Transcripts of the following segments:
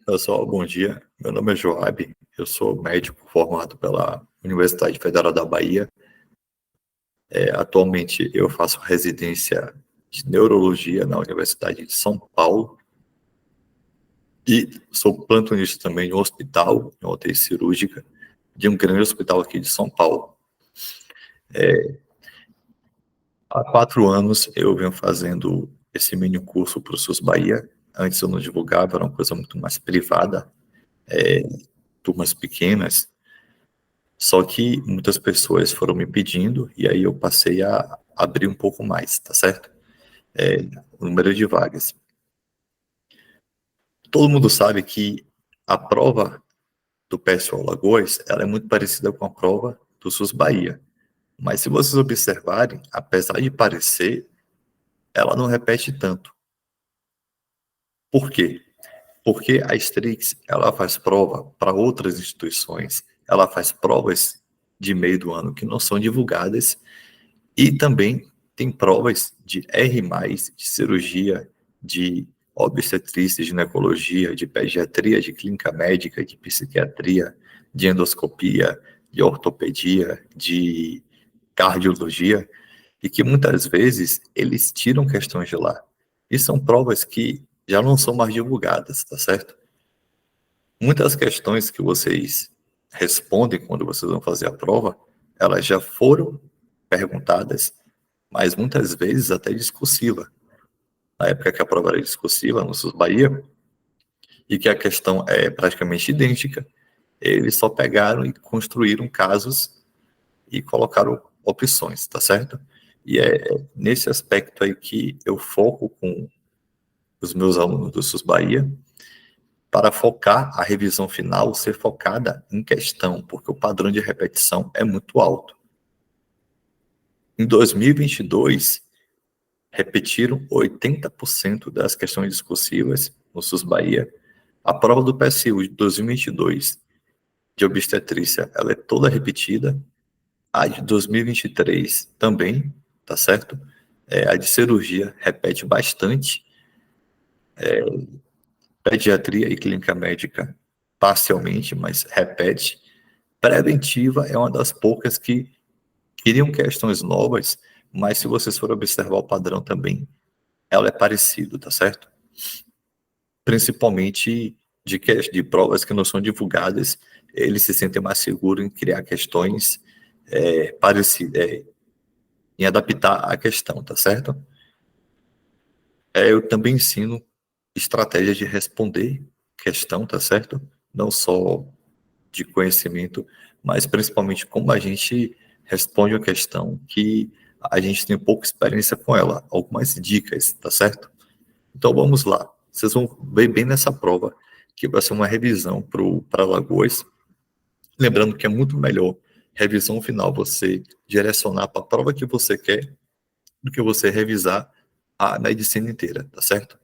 Pessoal, bom dia. Meu nome é Joab, eu sou médico formado pela Universidade Federal da Bahia. Atualmente eu faço residência de neurologia na Universidade de São Paulo e sou plantonista também em um hospital, em uma UTI cirúrgica, de um grande hospital aqui de São Paulo. Há 4 anos eu venho fazendo esse mini curso para o SUS Bahia. Antes eu não divulgava, era uma coisa muito mais privada, turmas pequenas. Só que muitas pessoas foram me pedindo e aí eu passei a abrir um pouco mais, tá certo? O número de vagas. Todo mundo sabe que a prova do PSO Alagoas, ela é muito parecida com a prova do SUS Bahia. Mas se vocês observarem, apesar de parecer, ela não repete tanto. Por quê? Porque a Strix, ela faz prova para outras instituições, ela faz provas de meio do ano que não são divulgadas. E também tem provas de R+, de cirurgia, de obstetrícia, de ginecologia, de pediatria, de clínica médica, de psiquiatria, de endoscopia, de ortopedia, de cardiologia, e que muitas vezes eles tiram questões de lá. E são provas que já não são mais divulgadas, tá certo? Muitas questões que vocês respondem quando vocês vão fazer a prova, elas já foram perguntadas, mas muitas vezes até discursiva. Na época que a prova era discursiva, no SUS Bahia, e que a questão é praticamente idêntica, eles só pegaram e construíram casos e colocaram opções, tá certo? E é nesse aspecto aí que eu foco com os meus alunos do SUS Bahia, para focar a revisão final, ser focada em questão, porque o padrão de repetição é muito alto. Em 2022, repetiram 80% das questões discursivas no SUS Bahia. A prova do PSU de 2022 de obstetrícia, ela é toda repetida. A de 2023 também, tá certo? A de cirurgia repete bastante. Pediatria e clínica médica parcialmente, mas repete. Preventiva é uma das poucas que queriam questões novas, mas se vocês forem observar o padrão também, ela é parecido, tá certo? Principalmente de provas que não são divulgadas, eles se sentem mais seguros em criar questões parecidas, em adaptar a questão, tá certo? Eu também ensino estratégias de responder questão, tá certo? Não só de conhecimento, mas principalmente como a gente responde a questão que a gente tem pouca experiência com ela, algumas dicas, tá certo? Então vamos lá, vocês vão ver bem nessa prova, que vai ser uma revisão para Alagoas, lembrando que é muito melhor revisão final você direcionar para a prova que você quer, do que você revisar a medicina inteira, tá certo?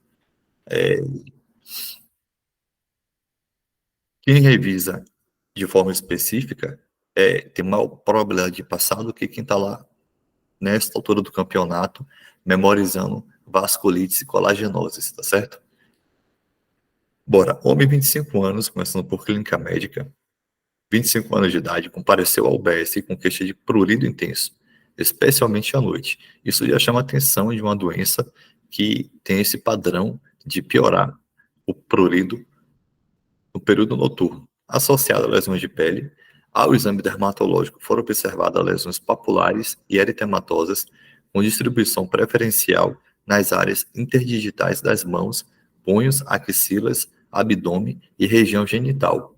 Quem revisa de forma específica tem maior probabilidade de passar do que quem está lá nesta altura do campeonato memorizando vasculites e colagenoses, tá certo? Bora, homem 25 anos, começando por clínica médica, 25 anos de idade, compareceu ao UBS com queixa de prurido intenso, especialmente à noite. Isso já chama a atenção de uma doença que tem esse padrão de piorar o prurido no período noturno. Associado a lesões de pele, ao exame dermatológico foram observadas lesões papulares e eritematosas com distribuição preferencial nas áreas interdigitais das mãos, punhos, axilas, abdômen e região genital.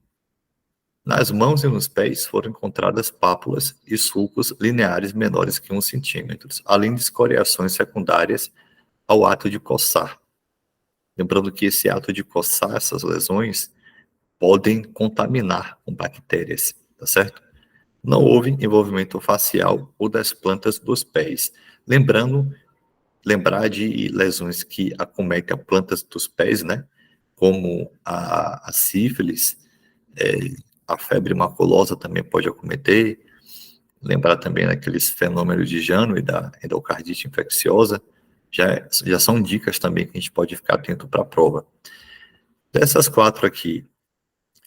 Nas mãos e nos pés foram encontradas pápulas e sulcos lineares menores que 1 centímetro, além de escoriações secundárias ao ato de coçar. Lembrando que esse ato de coçar essas lesões podem contaminar com bactérias, tá certo? Não houve envolvimento facial ou das plantas dos pés. Lembrar de lesões que acometem as plantas dos pés, né? Como a sífilis, a febre maculosa também pode acometer. Lembrar também daqueles fenômenos de Jano e da endocardite infecciosa. Já são dicas também que a gente pode ficar atento para a prova. Dessas 4 aqui,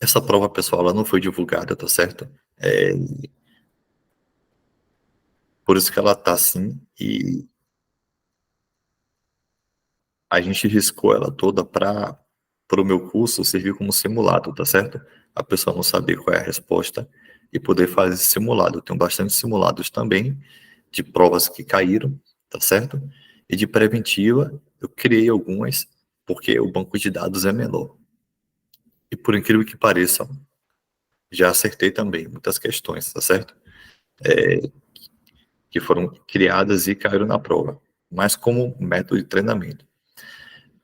essa prova, pessoal, ela não foi divulgada, tá certo? Por isso que ela tá assim, e a gente riscou ela toda para o meu curso servir como simulado, tá certo? A pessoa não saber qual é a resposta e poder fazer esse simulado. Eu tenho bastante simulados também de provas que caíram, tá certo? E de preventiva, eu criei algumas, porque o banco de dados é menor. E por incrível que pareça, já acertei também muitas questões, tá certo? Que foram criadas e caíram na prova, mas como método de treinamento.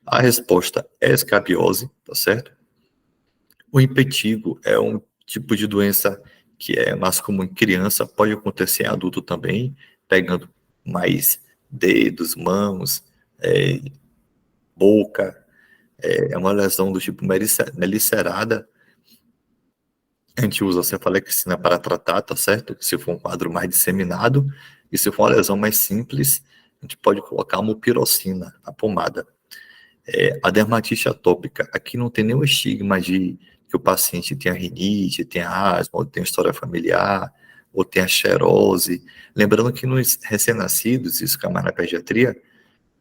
A resposta é escabiose, tá certo? O impetigo é um tipo de doença que é mais comum em criança, pode acontecer em adulto também, pegando mais dedos, mãos, é, boca. É uma lesão do tipo melicerada. A gente usa a cefalexina para tratar, tá certo? Se for um quadro mais disseminado, e se for uma lesão mais simples, a gente pode colocar uma pirocina, a pomada. A dermatite atópica, aqui não tem nenhum estigma de que o paciente tenha rinite, tenha asma, ou tenha história familiar, ou tenha xerose. Lembrando que nos recém-nascidos, isso que é mais na pediatria,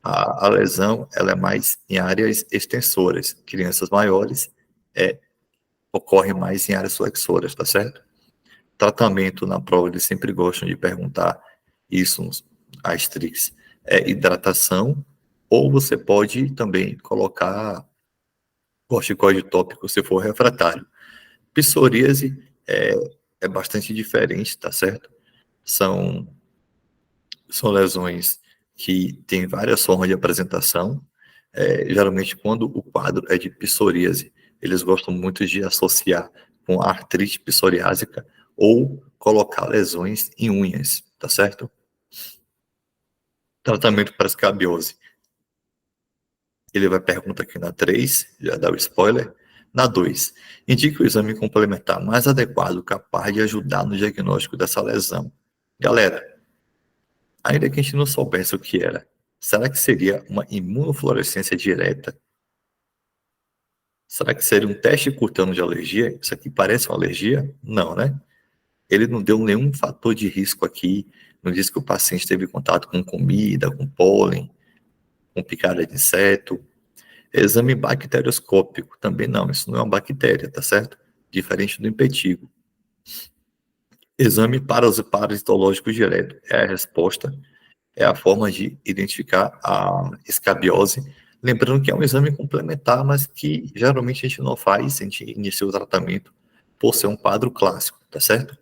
a lesão ela é mais em áreas extensoras. Crianças maiores ocorre mais em áreas flexoras, tá certo? Tratamento na prova, eles sempre gostam de perguntar isso, Asterix, é hidratação, ou você pode também colocar corticoide tópico se for refratário. Psoríase é bastante diferente, tá certo? São, são lesões que têm várias formas de apresentação. Geralmente, quando o quadro é de psoríase, eles gostam muito de associar com artrite psoriásica ou colocar lesões em unhas, tá certo? Tratamento para escabiose. Ele vai perguntar aqui na 3, já dá o spoiler. Na 2, indique o exame complementar mais adequado capaz de ajudar no diagnóstico dessa lesão. Galera, ainda que a gente não soubesse o que era, será que seria uma imunofluorescência direta? Será que seria um teste cutâneo de alergia? Isso aqui parece uma alergia? Não, né? Ele não deu nenhum fator de risco aqui, não disse que o paciente teve contato com comida, com pólen, com picada de inseto. Exame bacterioscópico, também não, isso não é uma bactéria, tá certo? Diferente do impetigo. Exame parasitológico direto é a resposta, é a forma de identificar a escabiose. Lembrando que é um exame complementar, mas que geralmente a gente não faz, a gente inicia o tratamento por ser um quadro clássico, tá certo?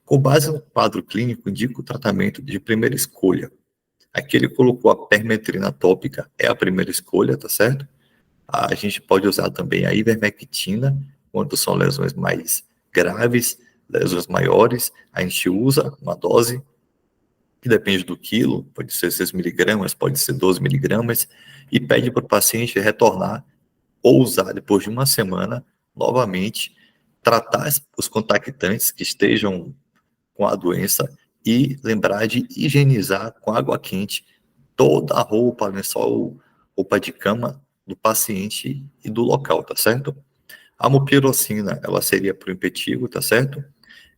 Com base no quadro clínico, indica o tratamento de primeira escolha. Aqui ele colocou a permetrina tópica, é a primeira escolha, tá certo? A gente pode usar também a ivermectina, quando são lesões mais graves, lesões maiores, a gente usa uma dose que depende do quilo, pode ser 6 miligramas, pode ser 12 miligramas, e pede para o paciente retornar ou usar depois de uma semana, novamente, tratar os contactantes que estejam com a doença e lembrar de higienizar com água quente toda a roupa, lençol, roupa de cama do paciente e do local, tá certo? A mupirocina, ela seria para o impetigo, tá certo?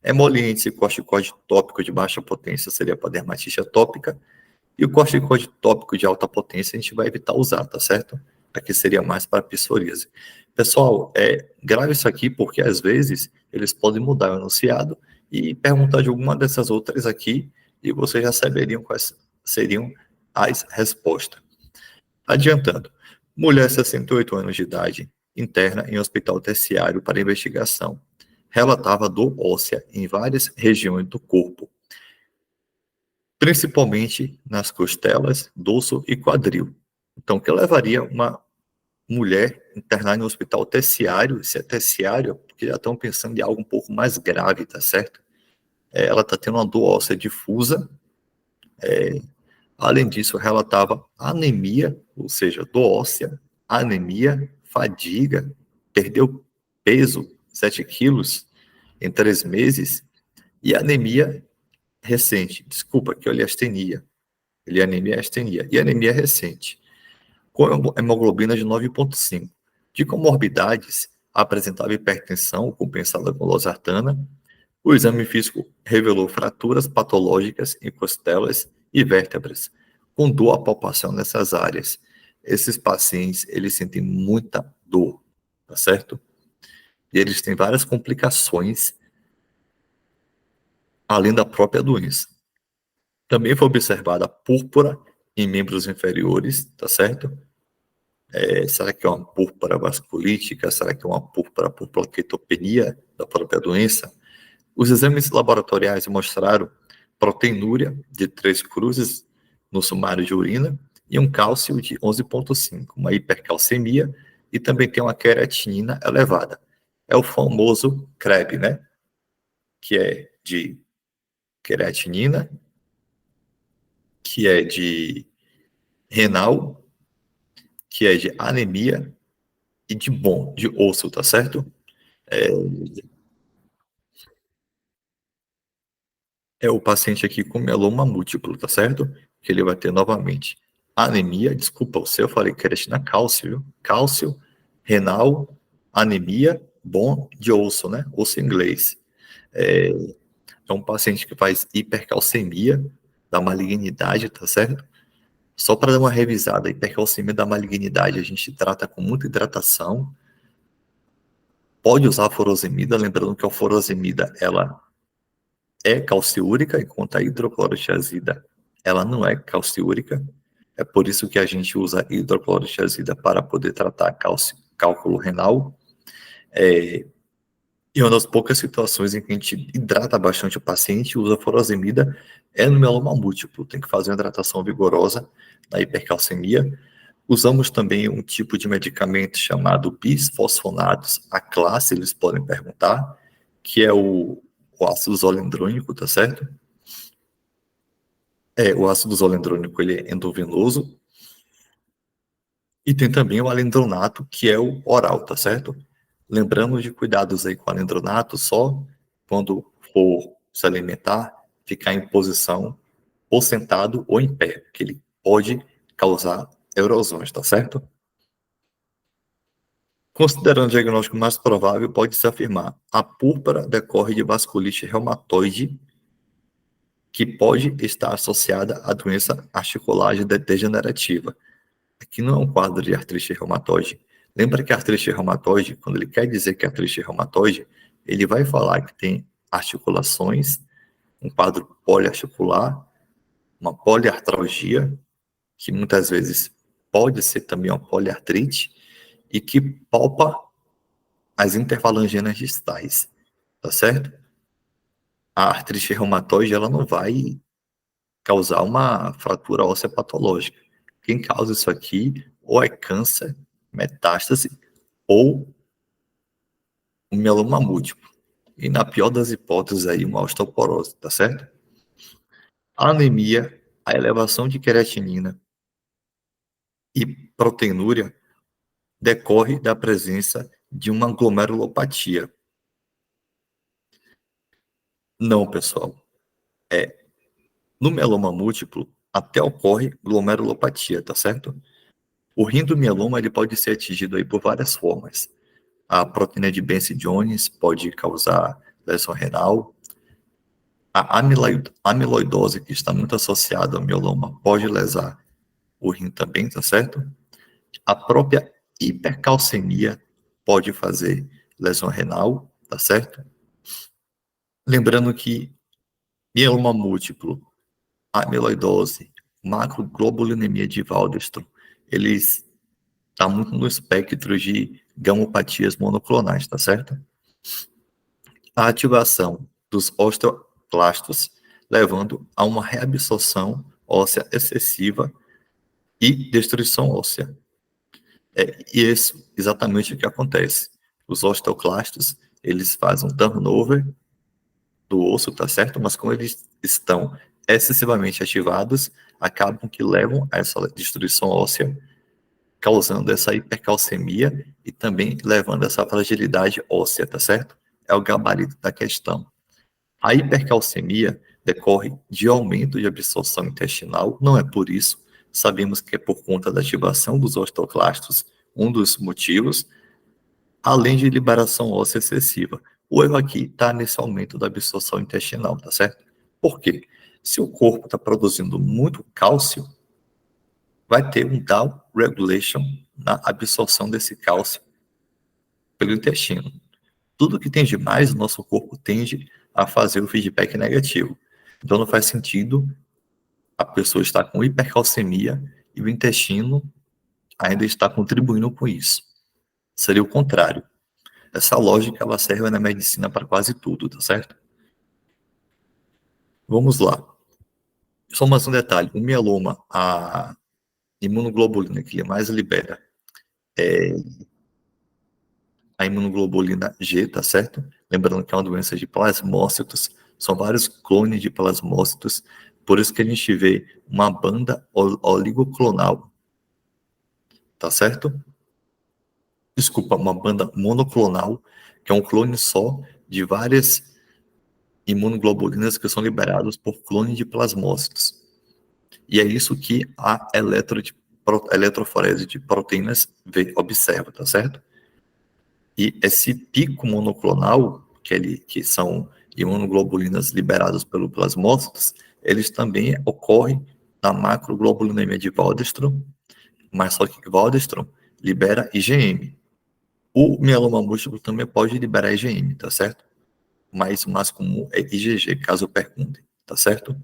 Emoliente e corticoide tópico de baixa potência seria para dermatite atópica. E o corticoide tópico de alta potência a gente vai evitar usar, tá certo? Aqui seria mais para psoríase. Pessoal, grave isso aqui porque às vezes eles podem mudar o enunciado e perguntar de alguma dessas outras aqui e vocês já saberiam quais seriam as respostas. Adiantando, mulher 68 anos de idade, interna em hospital terciário para investigação, relatava dor óssea em várias regiões do corpo, principalmente nas costelas, dorso e quadril. Então, o que levaria uma mulher internar em um hospital terciário, se é terciário, porque já estão pensando em algo um pouco mais grave, tá certo? Ela está tendo uma dor óssea difusa, além disso, relatava anemia, ou seja, dor óssea, anemia, fadiga, perdeu peso, 7 quilos em 3 meses, e anemia recente, desculpa, que eu li astenia, anemia e astenia, e anemia recente, com hemoglobina de 9,5. De comorbidades, apresentava hipertensão compensada com losartana. O exame físico revelou fraturas patológicas em costelas e vértebras, com dor à palpação nessas áreas. Esses pacientes, eles sentem muita dor, tá certo? E eles têm várias complicações além da própria doença. Também foi observada púrpura em membros inferiores, tá certo? Será que é uma púrpura vasculítica? Será que é uma púrpura por plaquetopenia da própria doença? Os exames laboratoriais mostraram proteinúria de 3 cruzes no sumário de urina e um cálcio de 11,5, uma hipercalcemia e também tem uma creatinina elevada. É o famoso CREB, né? Que é de creatinina, que é de renal, que é de anemia e de bom, de osso, tá certo? É, é o paciente aqui com mieloma múltiplo, tá certo? Que ele vai ter novamente anemia, desculpa, o seu eu falei creatina, cálcio, viu? Cálcio, renal, anemia, bom de osso, né? Osso em inglês. É, é um paciente que faz hipercalcemia da malignidade, tá certo? Só para dar uma revisada, a hipercalcemia da malignidade a gente trata com muita hidratação. Pode usar a furosemida, lembrando que a furosemida ela é calciúrica, enquanto a hidroclorotiazida ela não é calciúrica. É por isso que a gente usa hidroclorotiazida para poder tratar cálculo renal. E uma das poucas situações em que a gente hidrata bastante o paciente e usa furosemida é no mieloma múltiplo. Tem que fazer uma hidratação vigorosa na hipercalcemia. Usamos também um tipo de medicamento chamado bisfosfonatos, a classe, eles podem perguntar, que é o ácido zolendrônico, tá certo? O ácido zolendrônico, ele é endovenoso. E tem também o alendronato, que é o oral, tá certo? Lembrando de cuidados aí com o alendronato, só quando for se alimentar, ficar em posição ou sentado ou em pé, que ele pode causar erosões, tá certo? Considerando o diagnóstico mais provável, pode-se afirmar a púrpura decorre de vasculite reumatoide, que pode estar associada à doença articular degenerativa. Aqui não é um quadro de artrite reumatoide. Lembra que a artrite reumatoide, quando ele quer dizer que é artrite reumatoide, ele vai falar que tem articulações, um quadro poliarticular, uma poliartralgia, que muitas vezes pode ser também uma poliartrite, e que palpa as interfalangianas distais, tá certo? A artrite reumatoide, ela não vai causar uma fratura óssea patológica. Quem causa isso aqui ou é câncer, metástase, ou um mieloma múltiplo. E na pior das hipóteses aí, uma osteoporose, tá certo? A anemia, a elevação de creatinina e proteinúria decorre da presença de uma glomerulopatia. Não, pessoal. No mieloma múltiplo, até ocorre glomerulopatia, tá certo? O rim do mieloma ele pode ser atingido aí por várias formas. A proteína de Benson-Jones pode causar lesão renal. A amiloidose, que está muito associada ao mieloma, pode lesar o rim também, tá certo? A própria hipercalcemia pode fazer lesão renal, tá certo? Lembrando que mieloma múltiplo, amiloidose, macroglobulinemia de Waldenström, eles estão muito no espectro de gamopatias monoclonais, tá certo? A ativação dos osteoclastos, levando a uma reabsorção óssea excessiva e destruição óssea. E isso exatamente o que acontece. Os osteoclastos, eles fazem um turnover do osso, tá certo? Mas como eles estão excessivamente ativados, acabam que levam a essa destruição óssea, causando essa hipercalcemia e também levando essa fragilidade óssea, tá certo? É o gabarito da questão. A hipercalcemia decorre de aumento de absorção intestinal, não é por isso, sabemos que é por conta da ativação dos osteoclastos, um dos motivos, além de liberação óssea excessiva. O erro aqui está nesse aumento da absorção intestinal, tá certo? Por quê? Se o corpo está produzindo muito cálcio, vai ter um down regulation na absorção desse cálcio pelo intestino. Tudo que tem demais, o nosso corpo tende a fazer o feedback negativo. Então não faz sentido a pessoa estar com hipercalcemia e o intestino ainda está contribuindo com isso. Seria o contrário. Essa lógica ela serve na medicina para quase tudo, tá certo? Vamos lá. Só mais um detalhe. O mieloma, a imunoglobulina que ele mais libera é a imunoglobulina G, tá certo? Lembrando que é uma doença de plasmócitos, são vários clones de plasmócitos, por isso que a gente vê uma banda oligoclonal, tá certo? Desculpa, uma banda monoclonal, que é um clone só de várias imunoglobulinas que são liberados por clone de plasmócitos. E é isso que a eletroforese de proteínas observa, tá certo? E esse pico monoclonal, que são imunoglobulinas liberadas pelo plasmócitos, eles também ocorrem na macroglobulinemia de Waldenström, mas só que Waldenström libera IgM. O mieloma múltiplo também pode liberar IgM, tá certo? Mas o mais comum é IgG, caso pergunte, tá certo?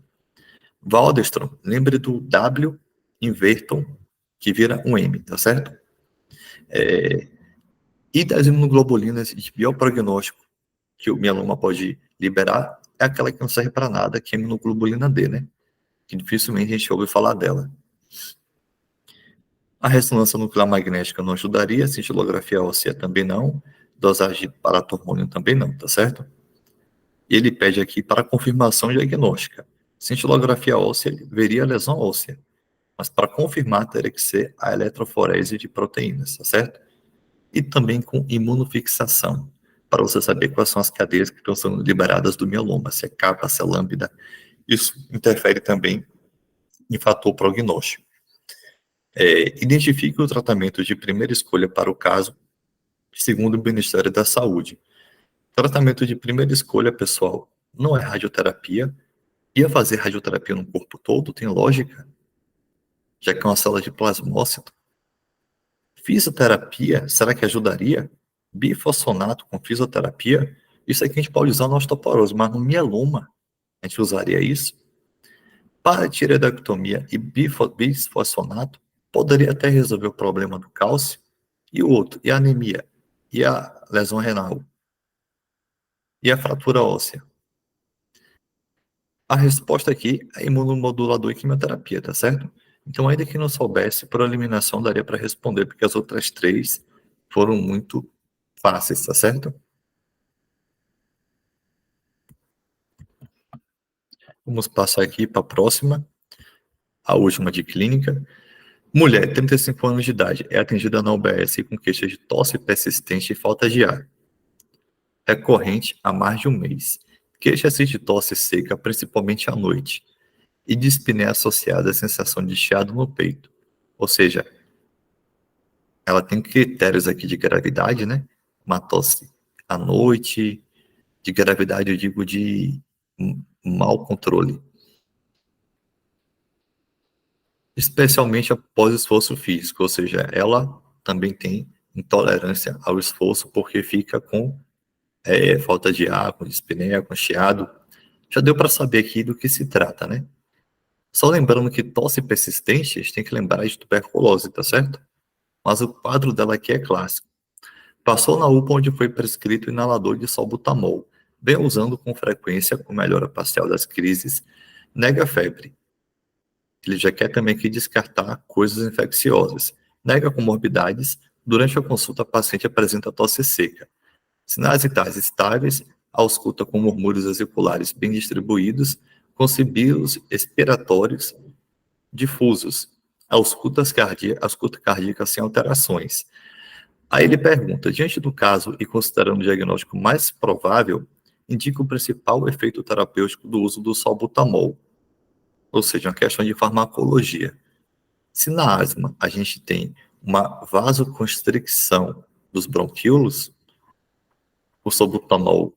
Waldenström, lembre do W invertam, que vira um M, tá certo? E das imunoglobulinas de bioprognóstico que o mieloma pode liberar é aquela que não serve para nada, que é a imunoglobulina D, né? Que dificilmente a gente ouve falar dela. A ressonância nuclear magnética não ajudaria, a cintilografia óssea também não, dosagem de paratormônio também não, tá certo? E ele pede aqui para confirmação diagnóstica. Cintilografia óssea, ele veria a lesão óssea, mas para confirmar teria que ser a eletroforese de proteínas, tá certo? E também com imunofixação, para você saber quais são as cadeias que estão sendo liberadas do mieloma, se é capa, se é lambda. Isso interfere também em fator prognóstico. Identifique o tratamento de primeira escolha para o caso, segundo o Ministério da Saúde. Tratamento de primeira escolha, pessoal, não é radioterapia. Ia fazer radioterapia no corpo todo, tem lógica, já que é uma célula de plasmócito. Fisioterapia, será que ajudaria? Bifosfonato com fisioterapia? Isso aqui a gente pode usar na osteoporose, mas no mieloma a gente usaria isso? Para tireoidectomia e bifosfonato, poderia até resolver o problema do cálcio. E o outro, e a anemia? E a lesão renal? E a fratura óssea? A resposta aqui é imunomodulador e quimioterapia, tá certo? Então, ainda que não soubesse, por eliminação daria para responder, porque as outras três foram muito fáceis, tá certo? Vamos passar aqui para a próxima, a última de clínica. Mulher, 35 anos de idade, é atendida na UBS com queixa de tosse persistente e falta de ar. Recorrente há mais de um mês. Queixa-se de tosse seca, principalmente à noite. E dispneia associada à sensação de chiado no peito. Ou seja, ela tem critérios aqui de gravidade, né? Uma tosse à noite, de gravidade eu digo de mau controle. Especialmente após esforço físico, ou seja, ela também tem intolerância ao esforço porque fica com falta de ar, com dispneia, com chiado. Já deu para saber aqui do que se trata, né? Só lembrando que tosse persistente, a gente tem que lembrar de tuberculose, tá certo? Mas o quadro dela aqui é clássico. Passou na UPA onde foi prescrito inalador de salbutamol, vem usando com frequência com melhora parcial das crises, nega febre. Ele já quer também aqui descartar coisas infecciosas. Nega comorbidades, durante a consulta a paciente apresenta tosse seca. Sinais vitais estáveis, ausculta com murmúrios vesiculares bem distribuídos, com sibilos expiratórios difusos, ausculta cardíaca sem alterações. Aí ele pergunta, diante do caso e considerando o diagnóstico mais provável, indica o principal efeito terapêutico do uso do salbutamol, ou seja, uma questão de farmacologia. Se na asma a gente tem uma vasoconstricção dos bronquíolos, o salbutamol,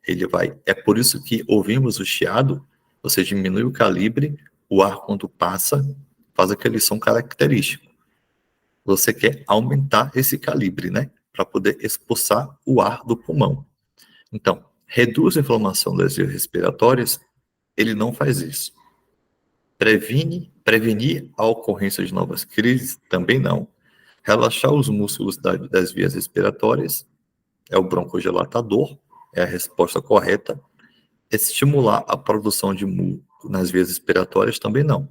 é por isso que ouvimos o chiado, você diminui o calibre, o ar quando passa, faz aquele som característico. Você quer aumentar esse calibre, né? Para poder expulsar o ar do pulmão. Então, reduz a inflamação das vias respiratórias, ele não faz isso. Prevenir a ocorrência de novas crises, também não. Relaxar os músculos das vias respiratórias, é o broncodilatador, é a resposta correta. Estimular a produção de muco nas vias respiratórias, também não.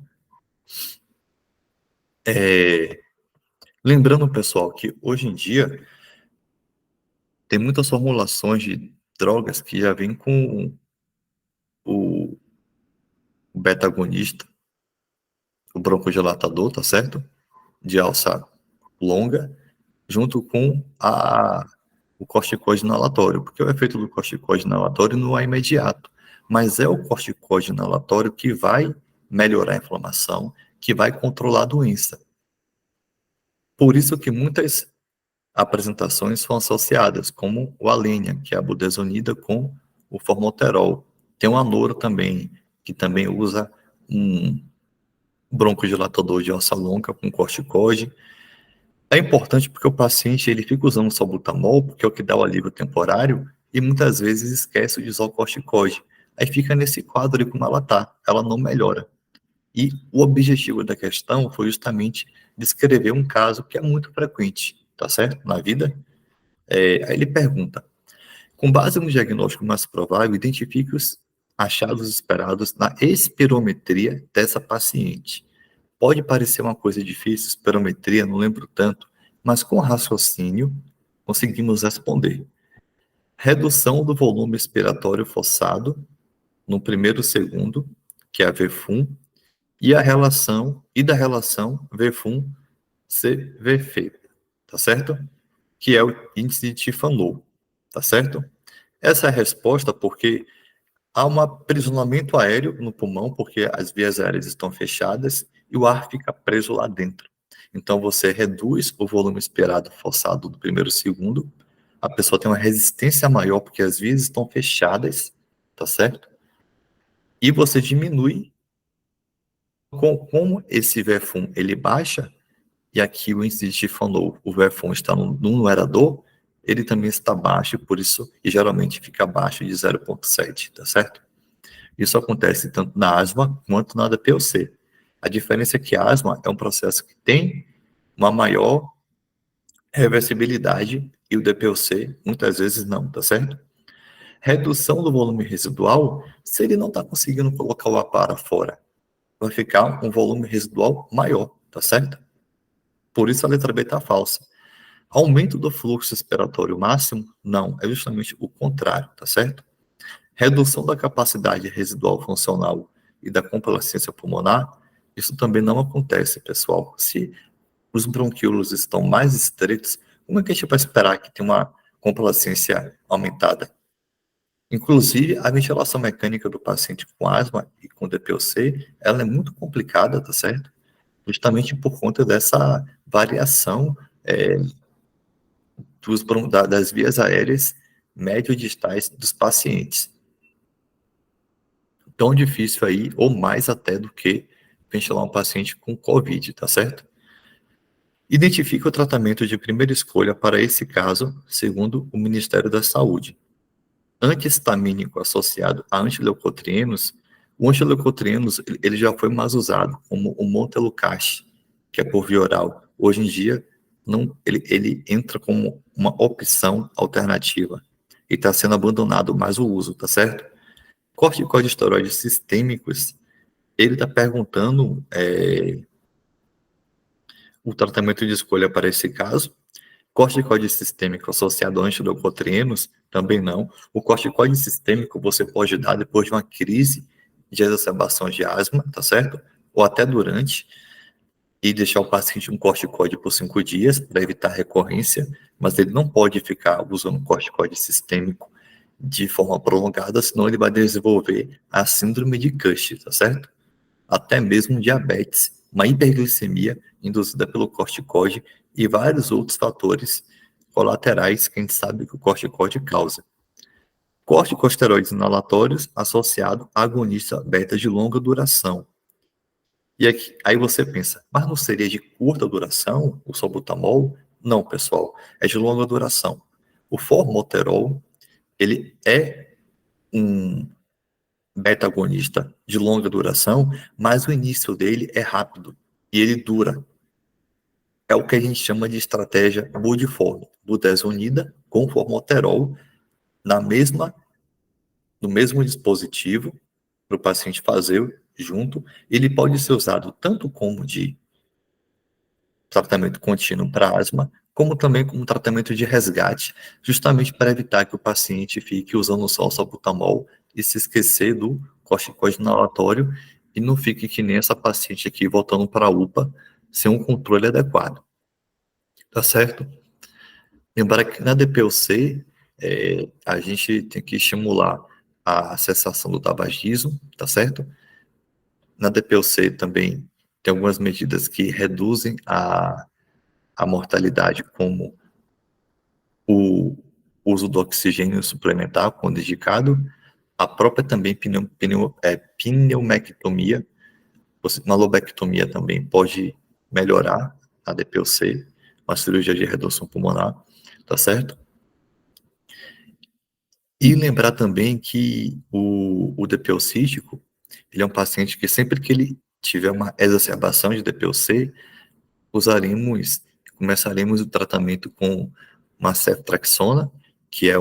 Lembrando, pessoal, que hoje em dia tem muitas formulações de drogas que já vêm com o beta-agonista, o broncodilatador, tá certo? De alça longa, junto com o corticoide inalatório, porque o efeito do corticoide inalatório não é imediato, mas é o corticoide inalatório que vai melhorar a inflamação, que vai controlar a doença. Por isso que muitas apresentações são associadas, como o Alenia, que é a budesonida com o formoterol. Tem o Anoro também, que também usa um broncodilatador de alça longa com corticoide. É importante porque o paciente ele fica usando o salbutamol, porque é o que dá o alívio temporário, e muitas vezes esquece de usar o corticoide. Aí fica nesse quadro ali como ela está, ela não melhora. E o objetivo da questão foi justamente descrever um caso que é muito frequente, tá certo? Na vida. Aí ele pergunta, com base no diagnóstico mais provável, identifique os achados esperados na espirometria dessa paciente. Pode parecer uma coisa difícil, espirometria, não lembro tanto, mas com raciocínio conseguimos responder. Redução do volume expiratório forçado no primeiro segundo, que é a VFUM, e da relação VFUM-CVF, tá certo? Que é o índice de Tiffany, tá certo? Essa é a resposta porque há um aprisionamento aéreo no pulmão, porque as vias aéreas estão fechadas e o ar fica preso lá dentro. Então, você reduz o volume expirado forçado do primeiro segundo, a pessoa tem uma resistência maior porque as vias estão fechadas, tá certo? E você diminui como esse VFUM ele baixa, e aqui o índice de Tiffany, o VFUM está no numerador, ele também está baixo, por isso, e geralmente fica abaixo de 0,7, tá certo? Isso acontece tanto na asma quanto na DPOC. A diferença é que a asma é um processo que tem uma maior reversibilidade e o DPOC muitas vezes não, tá certo? Redução do volume residual, se ele não está conseguindo colocar o ar para fora, vai ficar um volume residual maior, tá certo? Por isso a letra B está falsa. Aumento do fluxo expiratório máximo? Não, é justamente o contrário, tá certo? Redução da capacidade residual funcional e da complacência pulmonar, isso também não acontece, pessoal. Se os bronquíolos estão mais estreitos, como é que a gente vai esperar que tenha uma complacência aumentada? Inclusive, a ventilação mecânica do paciente com asma e com DPOC, ela é muito complicada, tá certo? Justamente por conta dessa variação das vias aéreas médio-distais dos pacientes. Tão difícil aí, ou mais até do que ventilar um paciente com COVID, tá certo? Identifique o tratamento de primeira escolha para esse caso, segundo o Ministério da Saúde. Antihistamínico associado a antileucotrienos, o antileucotrienos ele já foi mais usado, como o montelukast, que é por via oral. Hoje em dia, ele entra como uma opção alternativa e está sendo abandonado mais o uso, tá certo? Corticosteroides sistêmicos, ele está perguntando o tratamento de escolha para esse caso. Corticoide sistêmico associado a antileucotrienos, também não. O corticoide sistêmico você pode dar depois de uma crise de exacerbação de asma, tá certo? Ou até durante, e deixar o paciente um corticoide por 5 dias para evitar recorrência, mas ele não pode ficar usando corticoide sistêmico de forma prolongada, senão ele vai desenvolver a síndrome de Cush, tá certo? Até mesmo diabetes, uma hiperglicemia induzida pelo corticoide e vários outros fatores colaterais que a gente sabe que o corticoide causa. Corticosteroides inalatórios associado a agonista beta de longa duração. E aqui, aí você pensa, mas não seria de curta duração o salbutamol? Não, pessoal, é de longa duração. O formoterol, ele é um beta-agonista de longa duração, mas o início dele é rápido e ele dura. É o que a gente chama de estratégia budiforme, budesonida com formoterol na mesma, no mesmo dispositivo para o paciente fazer junto. Ele pode ser usado tanto como de tratamento contínuo para asma, como também como tratamento de resgate, justamente para evitar que o paciente fique usando só o salbutamol e se esquecer do corticoide inalatório e não fique que nem essa paciente aqui voltando para a UPA sem um controle adequado. Tá certo? Lembrar que na DPOC, a gente tem que estimular a cessação do tabagismo, tá certo? Na DPOC também tem algumas medidas que reduzem a mortalidade, como o uso do oxigênio suplementar, quando indicado, a própria também pneumectomia, uma lobectomia também pode melhorar a DPOC, uma cirurgia de redução pulmonar, tá certo? E lembrar também que o DPO-cístico, ele é um paciente que sempre que ele tiver uma exacerbação de DPOC, começaremos o tratamento com uma ceftriaxona, que é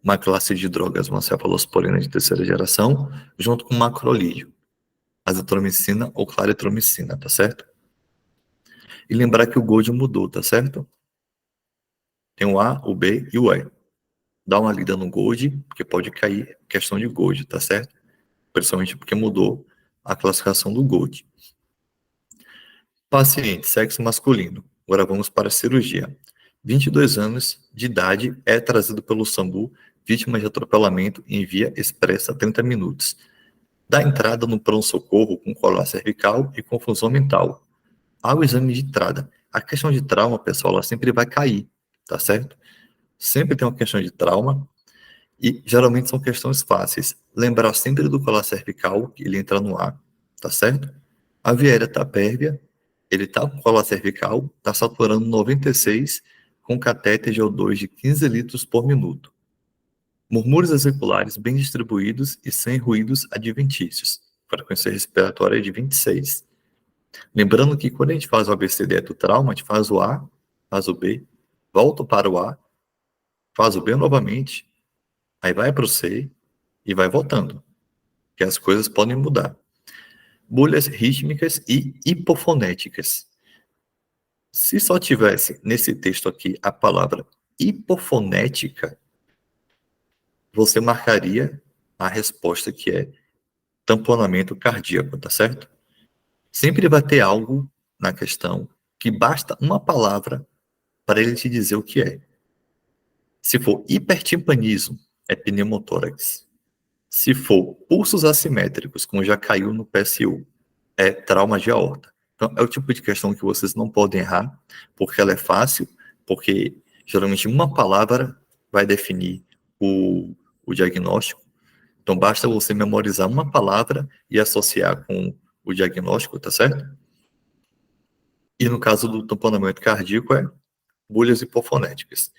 uma classe de drogas, uma cefalosporina de terceira geração, junto com macrolídeo, azitromicina ou claritromicina, tá certo? E lembrar que o GOLD mudou, tá certo? Tem o A, o B e o E. Dá uma lida no Gold, porque pode cair questão de Gold, tá certo? Principalmente porque mudou a classificação do Gold. Paciente, sexo masculino. Agora vamos para a cirurgia. 22 anos de idade, é trazido pelo SAMU, vítima de atropelamento em via expressa 30 minutos. Dá entrada no pronto-socorro com colar cervical e confusão mental. Ao exame de entrada, a questão de trauma, pessoal, ela sempre vai cair, tá certo? Sempre tem uma questão de trauma, e geralmente são questões fáceis. Lembrar sempre do colar cervical, que ele entra no ar, tá certo? A via aérea tá pérvia, ele tá com colar cervical, tá saturando 96, com catéter de O2 de 15 litros por minuto. Murmúrios vesiculares bem distribuídos e sem ruídos adventícios. Frequência respiratória de 26. Lembrando que quando a gente faz o ABCD do trauma, a gente faz o A, faz o B, volta para o A, faz o B novamente, aí vai para o C e vai voltando, que as coisas podem mudar. Bolhas rítmicas e hipofonéticas. Se só tivesse nesse texto aqui a palavra hipofonética, você marcaria a resposta que é tamponamento cardíaco, tá certo? Sempre vai ter algo na questão que basta uma palavra para ele te dizer o que é. Se for hipertimpanismo, é pneumotórax. Se for pulsos assimétricos, como já caiu no PSU, é trauma de aorta. Então, é o tipo de questão que vocês não podem errar, porque ela é fácil, porque geralmente uma palavra vai definir o diagnóstico. Então, basta você memorizar uma palavra e associar com o diagnóstico, tá certo? E no caso do tamponamento cardíaco, é bolhas hipofonéticas.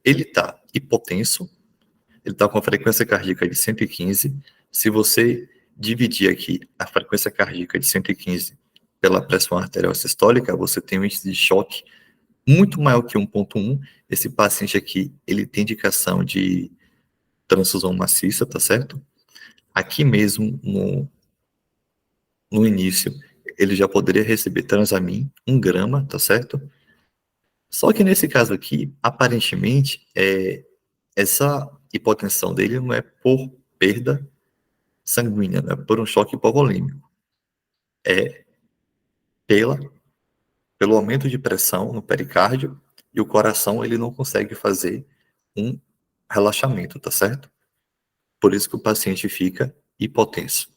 Ele está hipotenso, ele está com a frequência cardíaca de 115. Se você dividir aqui a frequência cardíaca de 115 pela pressão arterial sistólica, você tem um índice de choque muito maior que 1,1. Esse paciente aqui, ele tem indicação de transfusão maciça, tá certo? Aqui mesmo, no início, ele já poderia receber transamin, 1 grama, tá certo? Só que nesse caso aqui, aparentemente, essa hipotensão dele não é por perda sanguínea, não é por um choque hipovolêmico. É pelo aumento de pressão no pericárdio, e o coração ele não consegue fazer um relaxamento, tá certo? Por isso que o paciente fica hipotenso.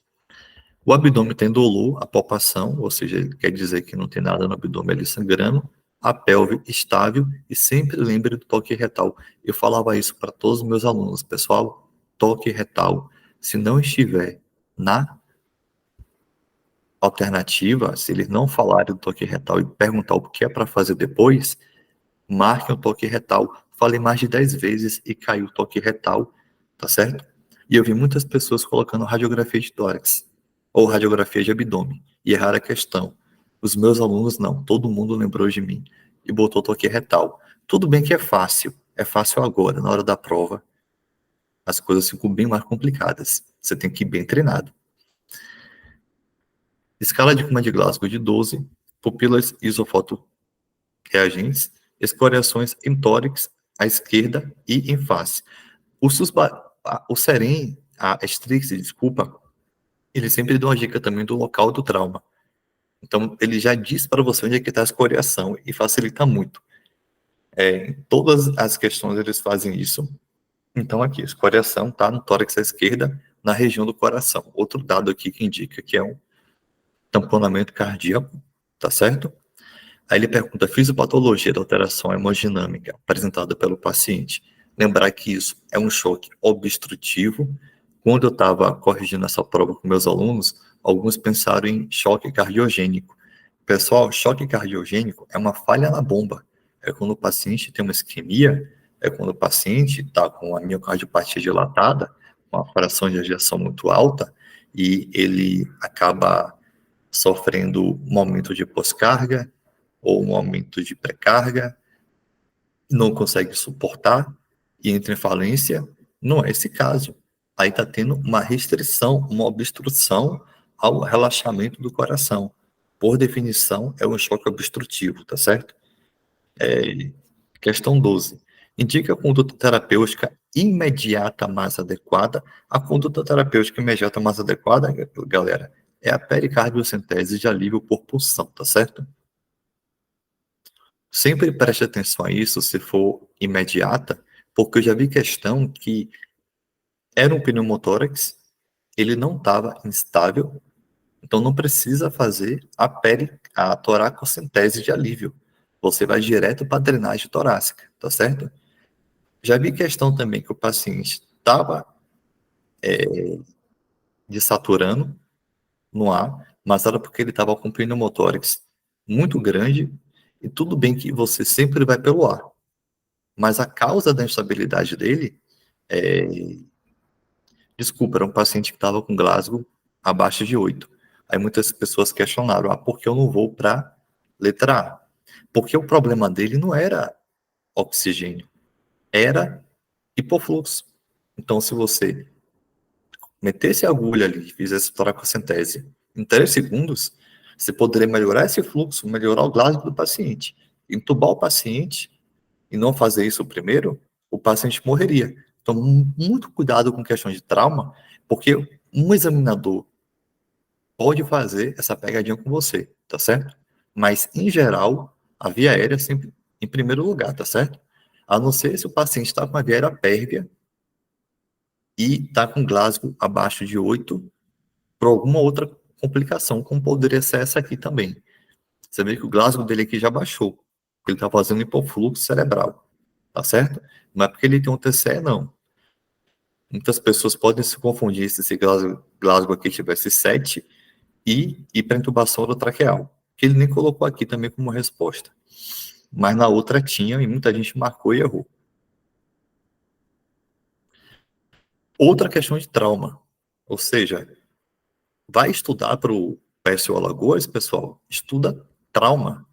O abdômen tem dolor, a palpação, ou seja, quer dizer que não tem nada no abdômen ali sangrando, a pelve estável e sempre lembre do toque retal. Eu falava isso para todos os meus alunos, pessoal, toque retal, se não estiver na alternativa, se eles não falarem do toque retal e perguntar o que é para fazer depois, marque um toque retal. Falei mais de 10 vezes e caiu o toque retal, tá certo? E eu vi muitas pessoas colocando radiografia de tórax ou radiografia de abdômen. E erraram a questão. Os meus alunos não, todo mundo lembrou de mim e botou toque retal. Tudo bem que é fácil agora, na hora da prova, as coisas ficam bem mais complicadas. Você tem que ir bem treinado. Escala de Kuma de Glasgow de 12, pupilas isofoto reagentes, escoriações em tórax à esquerda e em face. O Seren, a Strix, desculpa, ele sempre dá uma dica também do local do trauma. Então, ele já diz para você onde é que está a escoriação e facilita muito. Em todas as questões eles fazem isso. Então, aqui, a escoriação está no tórax à esquerda, na região do coração. Outro dado aqui que indica que é um tamponamento cardíaco, tá certo? Aí ele pergunta, fisiopatologia da alteração hemodinâmica apresentada pelo paciente. Lembrar que isso é um choque obstrutivo. Quando eu estava corrigindo essa prova com meus alunos, alguns pensaram em choque cardiogênico. Pessoal, choque cardiogênico é uma falha na bomba. É quando o paciente tem uma isquemia, é quando o paciente está com a miocardiopatia dilatada, com a fração de ejeção muito alta, e ele acaba sofrendo um aumento de pós-carga, ou um aumento de pré-carga, não consegue suportar e entra em falência, não é esse caso. Aí está tendo uma restrição, uma obstrução ao relaxamento do coração. Por definição, é um choque obstrutivo, tá certo? Questão 12. Indica a conduta terapêutica imediata mais adequada. A conduta terapêutica imediata mais adequada, galera, é a pericardiocentese de alívio por pulsão, tá certo? Sempre preste atenção a isso, se for imediata, porque eu já vi questão que era um pneumotórax, ele não estava instável, então não precisa fazer a toracocentese de alívio. Você vai direto para a drenagem torácica, tá certo? Já vi questão também que o paciente estava desaturando no ar, mas era porque ele estava com pneumotórax muito grande, e tudo bem que você sempre vai pelo ar, mas a causa da instabilidade dele desculpa, era um paciente que estava com Glasgow abaixo de 8. Aí muitas pessoas questionaram, por que eu não vou para letra A? Porque o problema dele não era oxigênio, era hipofluxo. Então, se você metesse a agulha ali e fizesse toracocentese em 3 segundos, você poderia melhorar esse fluxo, melhorar o Glasgow do paciente. Entubar o paciente e não fazer isso primeiro, o paciente morreria. Então, muito cuidado com questões de trauma, porque um examinador pode fazer essa pegadinha com você, tá certo? Mas, em geral, a via aérea é sempre em primeiro lugar, tá certo? A não ser se o paciente está com a via aérea pérvia e está com Glasgow abaixo de 8 por alguma outra complicação, como poderia ser essa aqui também. Você vê que o Glasgow dele aqui já baixou, porque ele está fazendo hipofluxo cerebral, tá certo? Não é porque ele tem um TCE, não. Muitas pessoas podem se confundir se esse Glasgow aqui tivesse 7 e hiperintubação orotraqueal, que ele nem colocou aqui também como resposta. Mas na outra tinha e muita gente marcou e errou. Outra questão de trauma, ou seja, vai estudar para o PSO Alagoas, pessoal, estuda trauma.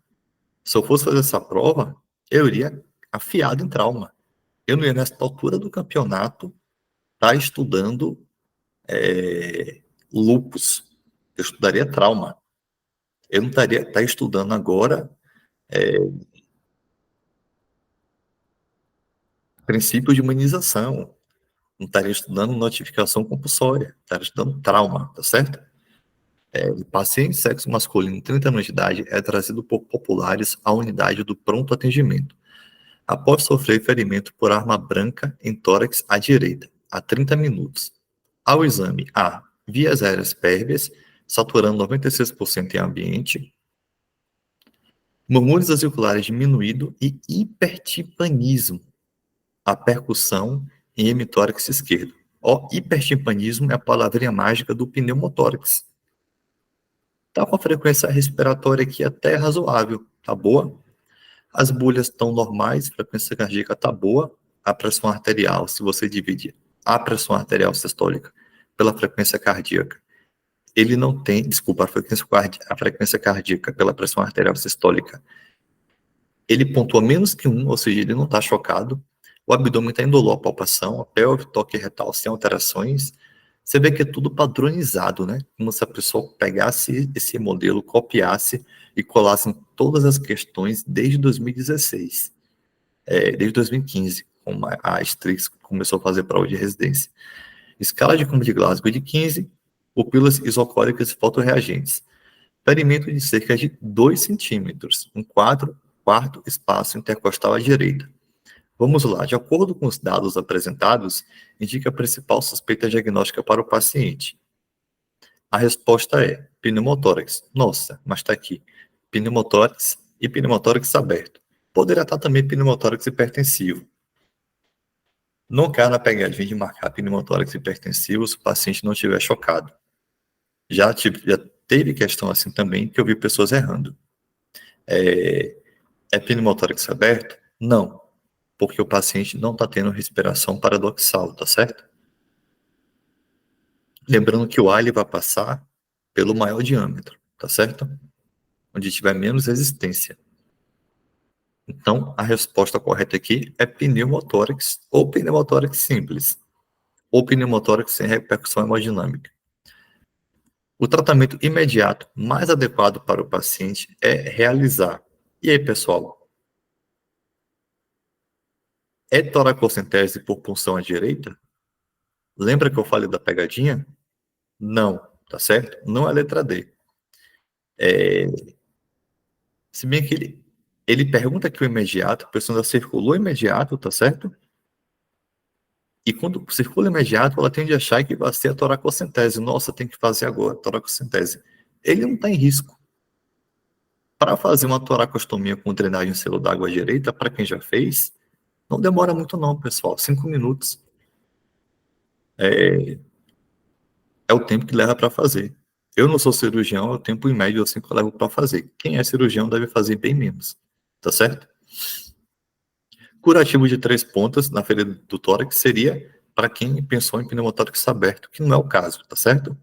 Se eu fosse fazer essa prova, eu iria afiado em trauma. Eu não ia nessa altura do campeonato estar estudando lupus. Eu estudaria trauma. Eu não estaria estudando agora princípio de imunização. Não estaria estudando notificação compulsória. Estaria estudando trauma, tá certo? O paciente sexo masculino, 30 anos de idade, é trazido por populares à unidade do pronto atendimento, após sofrer ferimento por arma branca em tórax à direita, há 30 minutos. Ao exame, há vias aéreas pérvias, saturando 96% em ambiente, murmúrios auriculares diminuído e hipertimpanismo, a percussão em hemitórax esquerdo. Ó, hipertimpanismo é a palavrinha mágica do pneumotórax. Tá com a frequência respiratória aqui até razoável, tá boa? As bolhas estão normais, a frequência cardíaca tá boa, a pressão arterial, se você dividir a pressão arterial sistólica pela frequência cardíaca, ele não tem, desculpa, a frequência cardíaca pela pressão arterial sistólica, ele pontua menos que 1, ou seja, ele não está chocado, o abdômen está indolor à palpação, a pelve, toque retal sem alterações, você vê que é tudo padronizado, né? Como se a pessoa pegasse esse modelo, copiasse e colasse em todas as questões desde 2016, desde 2015, como a Strix começou a fazer prova de residência. Escala de Cume de Glasgow de 15, pupilas isocóricas e fotorreagentes. Ferimento de cerca de 2 centímetros, um quarto espaço intercostal à direita. Vamos lá, de acordo com os dados apresentados, indica a principal suspeita diagnóstica para o paciente. A resposta é pneumotórax. Nossa, mas está aqui. Pneumotórax e pneumotórax aberto. Poderia estar também pneumotórax hipertensivo. Não cai na pegadinha de marcar pneumotórax hipertensivo se o paciente não estiver chocado. Já teve questão assim também que eu vi pessoas errando. É pneumotórax aberto? Não, porque o paciente não está tendo respiração paradoxal, tá certo? Lembrando que o ar ele vai passar pelo maior diâmetro, tá certo? Onde tiver menos resistência. Então, a resposta correta aqui é pneumotórax ou pneumotórax simples, ou pneumotórax sem repercussão hemodinâmica. O tratamento imediato mais adequado para o paciente é realizar. E aí, pessoal? É toracocentese por punção à direita? Lembra que eu falei da pegadinha? Não, tá certo? Não é a letra D. Se bem que ele pergunta aqui o imediato, a pessoa já circulou imediato, tá certo? E quando circula imediato, ela tende a achar que vai ser a toracocentese. Nossa, tem que fazer agora, toracocentese. Ele não está em risco. Para fazer uma toracostomia com drenagem celular d'água à direita, para quem já fez, não demora muito não, pessoal. 5 minutos é o tempo que leva para fazer. Eu não sou cirurgião, é o tempo em médio assim que eu levo para fazer. Quem é cirurgião deve fazer bem menos, tá certo? Curativo de 3 pontas na ferida do tórax seria para quem pensou em pneumotórax aberto, que não é o caso, tá certo?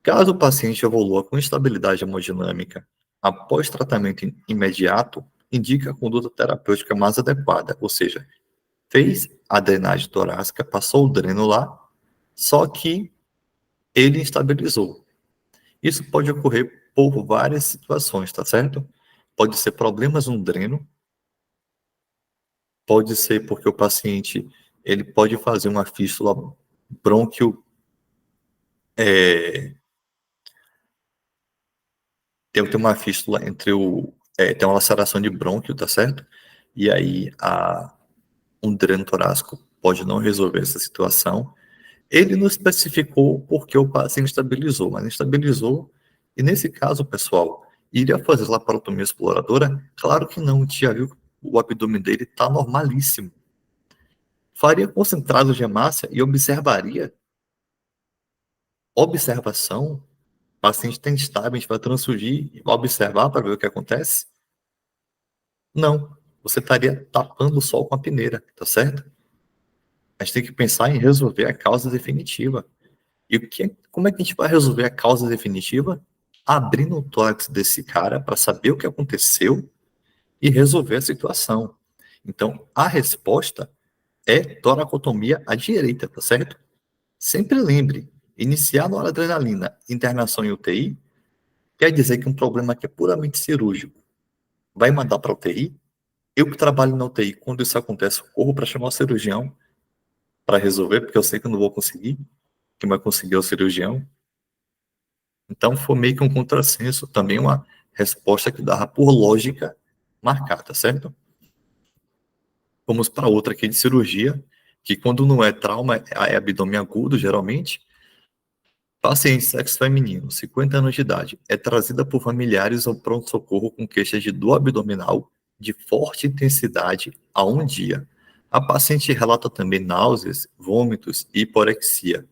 Caso o paciente evolua com instabilidade hemodinâmica após tratamento imediato, indica a conduta terapêutica mais adequada, ou seja, fez a drenagem torácica, passou o dreno lá, só que ele instabilizou. Isso pode ocorrer por várias situações, tá certo? Pode ser problemas no dreno, pode ser porque o paciente ele pode fazer uma fístula brônquio, tem uma fístula entre tem uma laceração de brônquio, tá certo? E aí um dreno torácico pode não resolver essa situação. Ele não especificou porque o paciente estabilizou, mas estabilizou, e nesse caso, pessoal, iria fazer laparotomia exploradora? Claro que não, já viu que o abdômen dele está normalíssimo. Faria concentrado de hemácia e observaria. Observação, o paciente está instável, a gente vai transfugir e vai observar para ver o que acontece? Não, você estaria tapando o sol com a peneira, tá certo? A gente tem que pensar em resolver a causa definitiva. E como é que a gente vai resolver a causa definitiva? Abrindo o tórax desse cara para saber o que aconteceu e resolver a situação. Então, a resposta é toracotomia à direita, tá certo? Sempre lembre, iniciar noradrenalina, internação em UTI, quer dizer que um problema que é puramente cirúrgico vai mandar para UTI? Eu que trabalho na UTI, quando isso acontece, eu corro para chamar o cirurgião para resolver, porque eu sei que eu não vou conseguir, quem vai conseguir é o cirurgião. Então, foi meio que um contrassenso, também uma resposta que dava por lógica marcada, certo? Vamos para outra aqui de cirurgia, que quando não é trauma, é abdômen agudo, geralmente. O Paciente sexo feminino, 50 anos de idade, é trazida por familiares ao pronto-socorro com queixas de dor abdominal de forte intensidade há um dia. A paciente relata também náuseas, vômitos e hiporexia.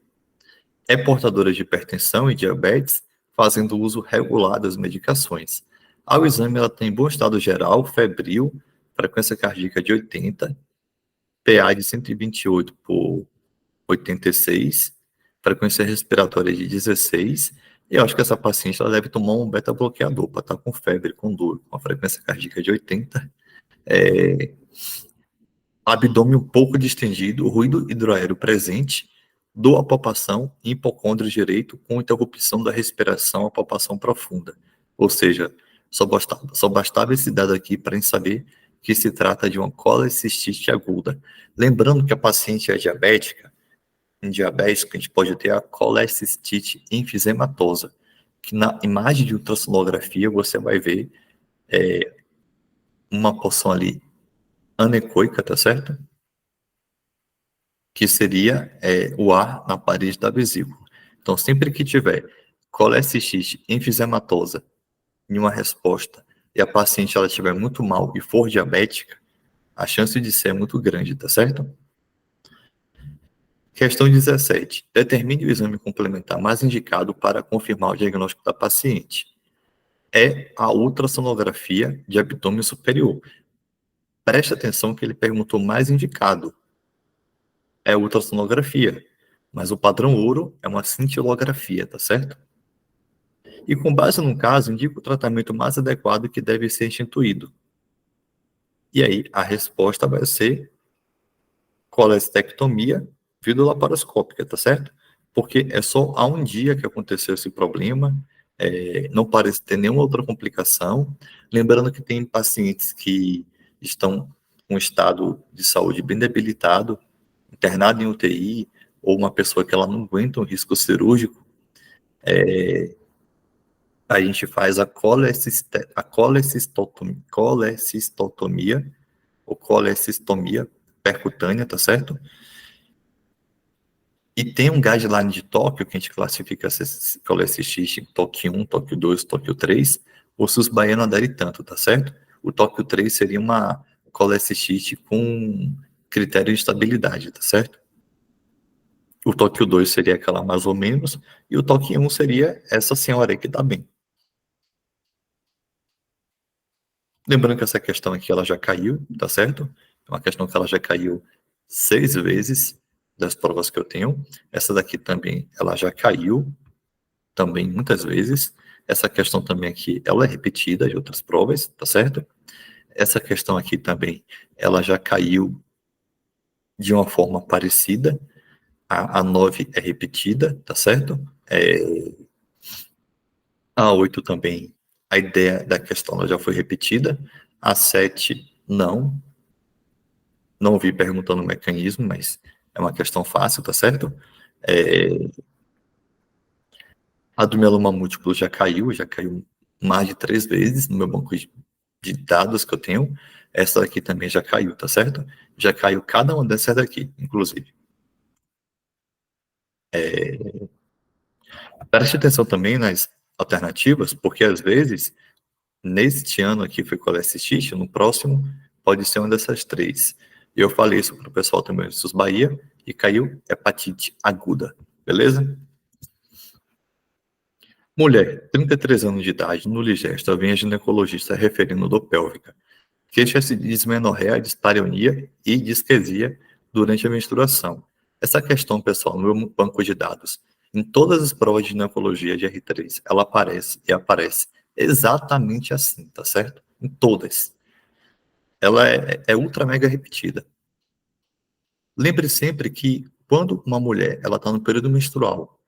É portadora de hipertensão e diabetes, fazendo uso regular das medicações. Ao exame, ela tem bom estado geral, febril, frequência cardíaca de 80, PA de 128 por 86, frequência respiratória de 16, e eu acho que essa paciente ela deve tomar um beta-bloqueador para estar com febre, com dor, com a frequência cardíaca de 80, abdômen um pouco distendido, ruído hidroaéreo presente, dor à palpação e hipocôndrio direito com interrupção da respiração à palpação profunda. Ou seja, só bastava esse dado aqui para a gente saber que se trata de uma colecistite aguda. Lembrando que a paciente é diabética, em diabético, a gente pode ter a colecistite enfisematosa, que na imagem de ultrassonografia você vai ver uma porção ali anecoica, tá certo? Que seria o ar na parede da vesícula. Então, sempre que tiver colecistite enfisematosa em uma resposta e a paciente ela estiver muito mal e for diabética, a chance de ser é muito grande, tá certo? Questão 17. Determine o exame complementar mais indicado para confirmar o diagnóstico da paciente. É a ultrassonografia de abdômen superior. Preste atenção que ele perguntou mais indicado. É ultrassonografia, mas o padrão ouro é uma cintilografia, tá certo? E com base no caso, indica o tratamento mais adequado que deve ser instituído. E aí, a resposta vai ser colestectomia videolaparoscópica, tá certo? Porque é só há um dia que aconteceu esse problema, não parece ter nenhuma outra complicação. Lembrando que tem pacientes que estão com um estado de saúde bem debilitado, internado em UTI, ou uma pessoa que ela não aguenta um risco cirúrgico, a gente faz a colecistotomia ou colecistomia percutânea, tá certo? E tem um guideline de Tóquio que a gente classifica essa colecistite em Tóquio 1, Tóquio 2, Tóquio 3, ou se os baianos aderem tanto, tá certo? O Tóquio 3 seria uma colecistite com critério de estabilidade, tá certo? O Tóquio 2 seria aquela mais ou menos, e o Tóquio 1 seria essa senhora aí que tá bem. Lembrando que essa questão aqui ela já caiu, tá certo? É uma questão que ela já caiu 6 vezes das provas que eu tenho. Essa daqui também ela já caiu também muitas vezes. Essa questão também aqui ela é repetida de outras provas, tá certo? Essa questão aqui também ela já caiu de uma forma parecida. A 9 é repetida, tá certo? A 8 também, a ideia da questão ela já foi repetida. A 7 não vi perguntando o mecanismo, mas é uma questão fácil, tá certo? A do mieloma múltiplo já caiu mais de 3 vezes no meu banco de dados que eu tenho. Essa daqui também já caiu, tá certo? Já caiu cada uma dessas daqui, inclusive. Preste atenção também nas alternativas, porque às vezes, neste ano aqui foi colecistite, no próximo pode ser uma dessas 3. E eu falei isso para o pessoal também do SUS Bahia e caiu hepatite aguda, beleza? Mulher, 33 anos de idade, no Ligesta, vem a ginecologista referindo dor pélvica. Queixa-se de dismenorreia, dispareunia e disquesia durante a menstruação. Essa questão, pessoal, no meu banco de dados, em todas as provas de ginecologia de R3, ela aparece e aparece exatamente assim, tá certo? Em todas. Ela é ultra mega repetida. Lembre sempre que quando uma mulher ela está no período menstrual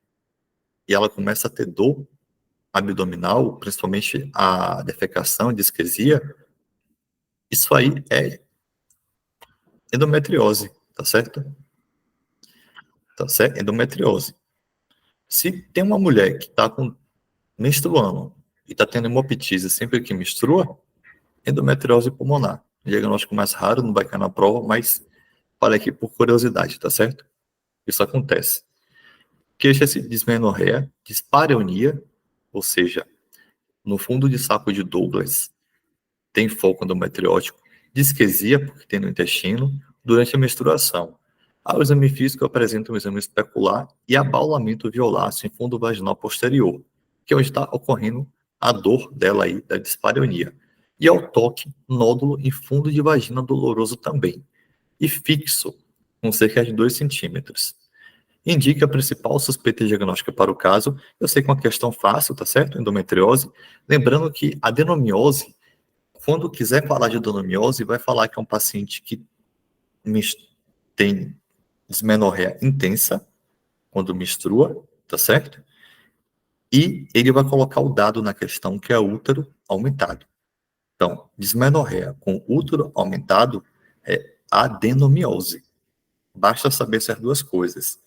e ela começa a ter dor abdominal, principalmente a defecação, disquesia, isso aí é endometriose, tá certo? Tá certo? Endometriose. Se tem uma mulher que está menstruando e está tendo hemoptise sempre que menstrua, endometriose pulmonar. Diagnóstico mais raro, não vai cair na prova, mas falei aqui por curiosidade, tá certo? Isso acontece. Queixa-se de dismenorreia, dispareunia, ou seja, no fundo de saco de Douglas, tem foco endometriótico, disquesia, porque tem no intestino, durante a menstruação. Ao exame físico apresenta um exame especular e abaulamento violáceo em fundo vaginal posterior, que é onde está ocorrendo a dor dela aí, da dispareunia. E ao toque, nódulo em fundo de vagina doloroso também, e fixo, com cerca de 2 centímetros. Indica a principal suspeita diagnóstica para o caso. Eu sei que é uma questão fácil, tá certo? Endometriose. Lembrando que a adenomiose, quando quiser falar de adenomiose, vai falar que é um paciente que tem dismenorreia intensa, quando menstrua, tá certo? E ele vai colocar o dado na questão que é útero aumentado. Então, dismenorreia com útero aumentado é adenomiose. Basta saber essas duas coisas.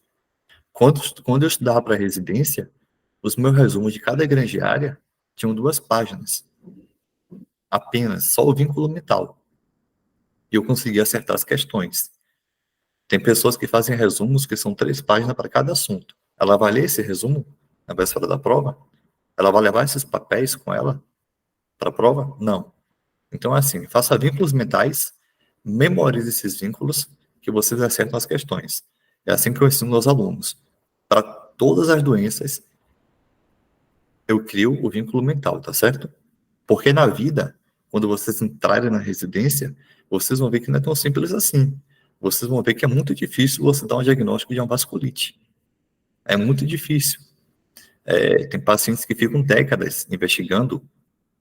Quando eu estudava para residência, os meus resumos de cada grangeária tinham 2 páginas. Apenas, só o vínculo mental. E eu conseguia acertar as questões. Tem pessoas que fazem resumos que são 3 páginas para cada assunto. Ela vai ler esse resumo na véspera da prova? Ela vai levar esses papéis com ela para a prova? Não. Então, assim, faça vínculos mentais, memorize esses vínculos, que vocês acertam as questões. É assim que eu ensino aos alunos. Para todas as doenças, eu crio o vínculo mental, tá certo? Porque na vida, quando vocês entrarem na residência, vocês vão ver que não é tão simples assim. Vocês vão ver que é muito difícil você dar um diagnóstico de uma vasculite. É muito difícil. Tem pacientes que ficam décadas investigando,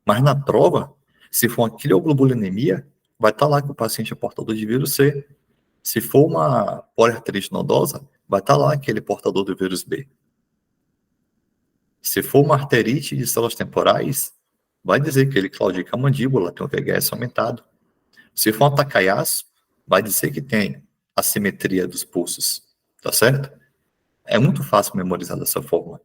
mas na prova, se for uma crioglobulinemia, vai estar lá que o paciente é portador de vírus C. Se for uma poliartrite nodosa, vai estar lá que ele é portador do vírus B. Se for uma arterite de células temporais, vai dizer que ele claudica a mandíbula, tem um VHS aumentado. Se for um atacaiaço, vai dizer que tem assimetria dos pulsos, tá certo? É muito fácil memorizar dessa forma.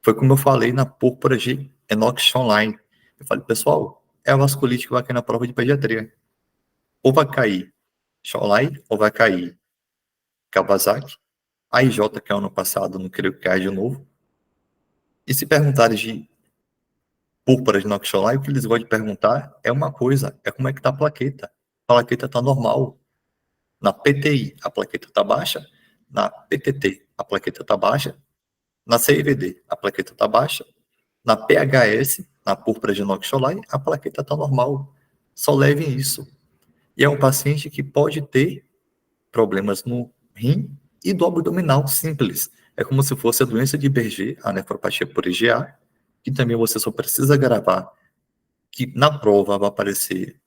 Foi como eu falei na púrpura de Enoch Online. Eu falei, pessoal, é a vasculite que vai cair na prova de pediatria. Ou vai cair Schonlein, ou vai cair Kawasaki. A IJ, que é ano passado, não creio que caia de novo. E se perguntarem de púrpura de Enoch Online, o que eles vão perguntar é uma coisa, é como é que está a plaqueta. A plaqueta está normal. Na PTI, a plaqueta está baixa. Na PTT, a plaqueta está baixa. Na CIVD, a plaqueta está baixa. Na PHS, na púrpura de Enoch-Cholai, a plaqueta está normal. Só levem isso. E é um paciente que pode ter problemas no rim e do abdominal simples. É como se fosse a doença de Berger, a nefropatia por IgA, que também você só precisa gravar, que na prova vai aparecer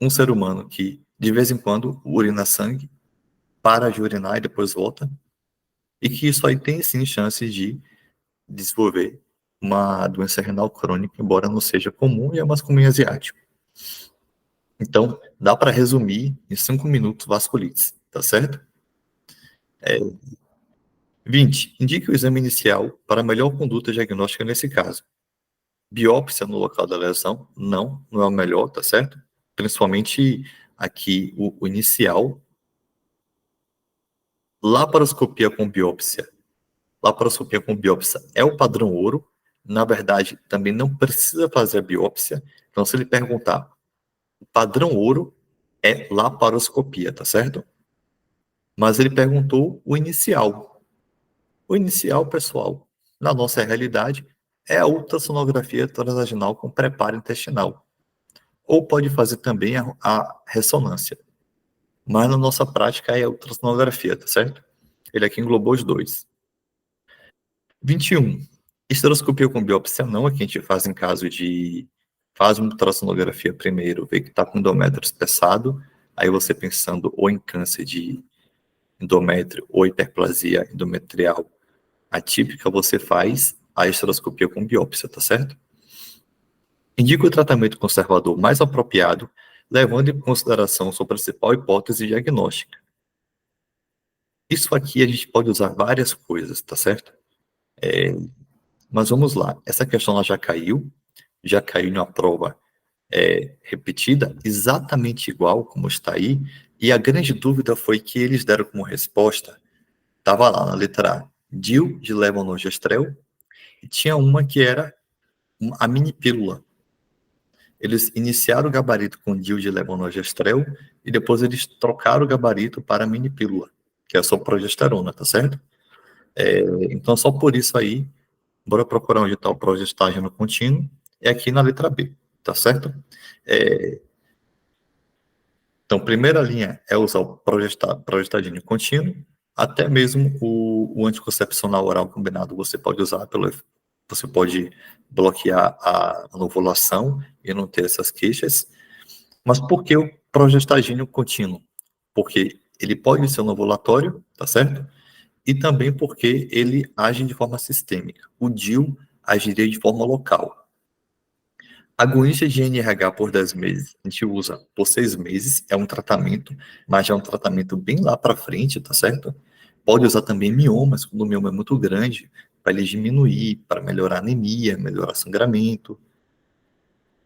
um ser humano que, de vez em quando, urina sangue, para de urinar e depois volta, e que isso aí tem sim chances de desenvolver uma doença renal crônica, embora não seja comum e é mais comum em asiático. Então, dá para resumir em 5 minutos vasculites, tá certo? 20. Indique o exame inicial para a melhor conduta diagnóstica nesse caso. Biópsia no local da lesão, não é o melhor, tá certo? Principalmente aqui o inicial. Laparoscopia com biópsia. Laparoscopia com biópsia é o padrão ouro. Na verdade, também não precisa fazer a biópsia. Então, se ele perguntar, o padrão ouro é laparoscopia, tá certo? Mas ele perguntou o inicial. O inicial, pessoal, na nossa realidade, é a ultrassonografia transvaginal com preparo intestinal. Ou pode fazer também a ressonância. Mas na nossa prática é a ultrassonografia, tá certo? Ele aqui englobou os dois. 21. Esteroscopia com biópsia não, aqui a gente faz em caso de... Faz uma ultrassonografia primeiro, vê que está com endométrio espessado, aí você pensando ou em câncer de endométrio ou hiperplasia endometrial atípica, você faz a esteroscopia com biópsia, tá certo? Indica o tratamento conservador mais apropriado, levando em consideração sua principal hipótese diagnóstica. Isso aqui a gente pode usar várias coisas, tá certo? Mas vamos lá, essa questão ela já caiu em uma prova repetida, exatamente igual como está aí, e a grande dúvida foi que eles deram como resposta, estava lá na letra A, DIU de levonorgestrel, e tinha uma que era a mini pílula. Eles iniciaram o gabarito com DIU de levonorgestrel e depois eles trocaram o gabarito para a mini pílula, que é só progesterona, tá certo? Então, só por isso aí, bora procurar onde está o progestágeno contínuo, é aqui na letra B, tá certo? Então, primeira linha é usar o progestagênio contínuo, até mesmo o anticoncepcional oral combinado você pode usar, você pode bloquear a ovulação e não ter essas queixas. Mas por que o progestagênio contínuo? Porque ele pode ser no ovulatório, tá certo? E também porque ele age de forma sistêmica. O DIU agiria de forma local. Agonista de NRH por 10 meses, a gente usa por 6 meses, é um tratamento, mas já é um tratamento bem lá para frente, tá certo? Pode usar também miomas, quando o mioma é muito grande, para ele diminuir, para melhorar a anemia, melhorar sangramento.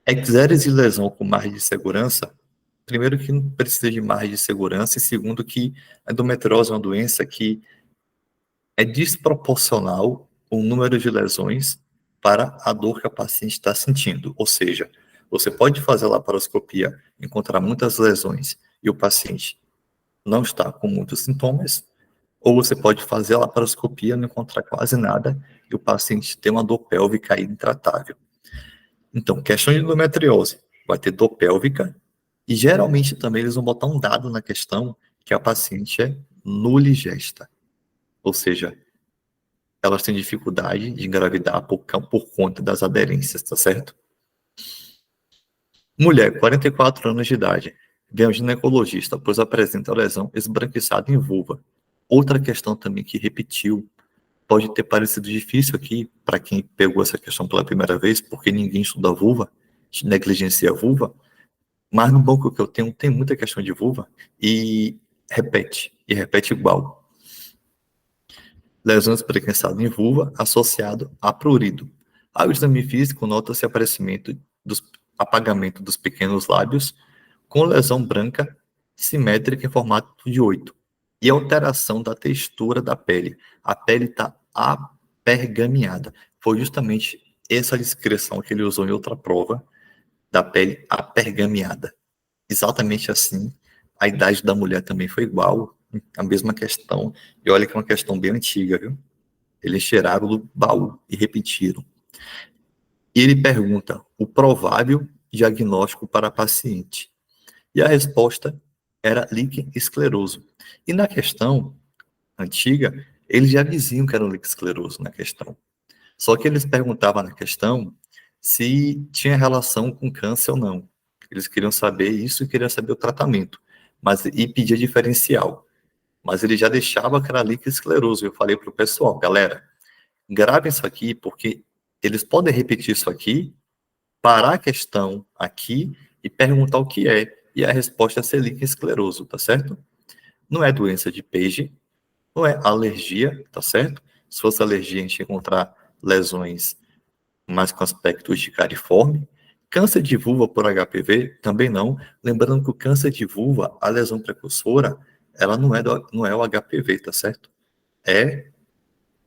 Eczeres e lesão com margem de segurança, primeiro que não precisa de margem de segurança, e segundo que a endometriose é uma doença que é desproporcional o número de lesões para a dor que a paciente está sentindo. Ou seja, você pode fazer a laparoscopia, encontrar muitas lesões e o paciente não está com muitos sintomas, ou você pode fazer a laparoscopia, não encontrar quase nada e o paciente tem uma dor pélvica intratável. Então, questão de endometriose, vai ter dor pélvica e geralmente também eles vão botar um dado na questão que a paciente é nuligesta, ou seja, elas têm dificuldade de engravidar por conta das aderências, tá certo? Mulher, 44 anos de idade, vem ao ginecologista, pois apresenta lesão esbranquiçada em vulva. Outra questão também que repetiu, pode ter parecido difícil aqui, para quem pegou essa questão pela primeira vez, porque ninguém estuda vulva, negligencia a vulva, mas no banco que eu tenho, tem muita questão de vulva, e repete igual. Lesões esbranquiçadas em vulva associado a prurido. Ao exame físico, nota-se apagamento dos pequenos lábios com lesão branca simétrica em formato de 8 e alteração da textura da pele. A pele está apergameada. Foi justamente essa descrição que ele usou em outra prova da pele apergameada. Exatamente assim, a idade da mulher também foi igual, a mesma questão. E olha que é uma questão bem antiga, viu? Eles tiraram do baú e repetiram. E ele pergunta o provável diagnóstico para a paciente. E a resposta era líquen escleroso. E na questão antiga, eles já diziam que era um líquen escleroso na questão. Só que eles perguntavam na questão se tinha relação com câncer ou não. Eles queriam saber isso e queriam saber o tratamento. E pedia diferencial. Mas ele já deixava que era líquen escleroso. Eu falei para o pessoal, galera, gravem isso aqui, porque eles podem repetir isso aqui, parar a questão aqui e perguntar o que é. E a resposta é ser líquen escleroso, tá certo? Não é doença de Page, não é alergia, tá certo? Se fosse alergia, a gente ia encontrar lesões mais com aspectos de cariforme. Câncer de vulva por HPV, também não. Lembrando que o câncer de vulva, a lesão precursora, ela não é o HPV, tá certo? É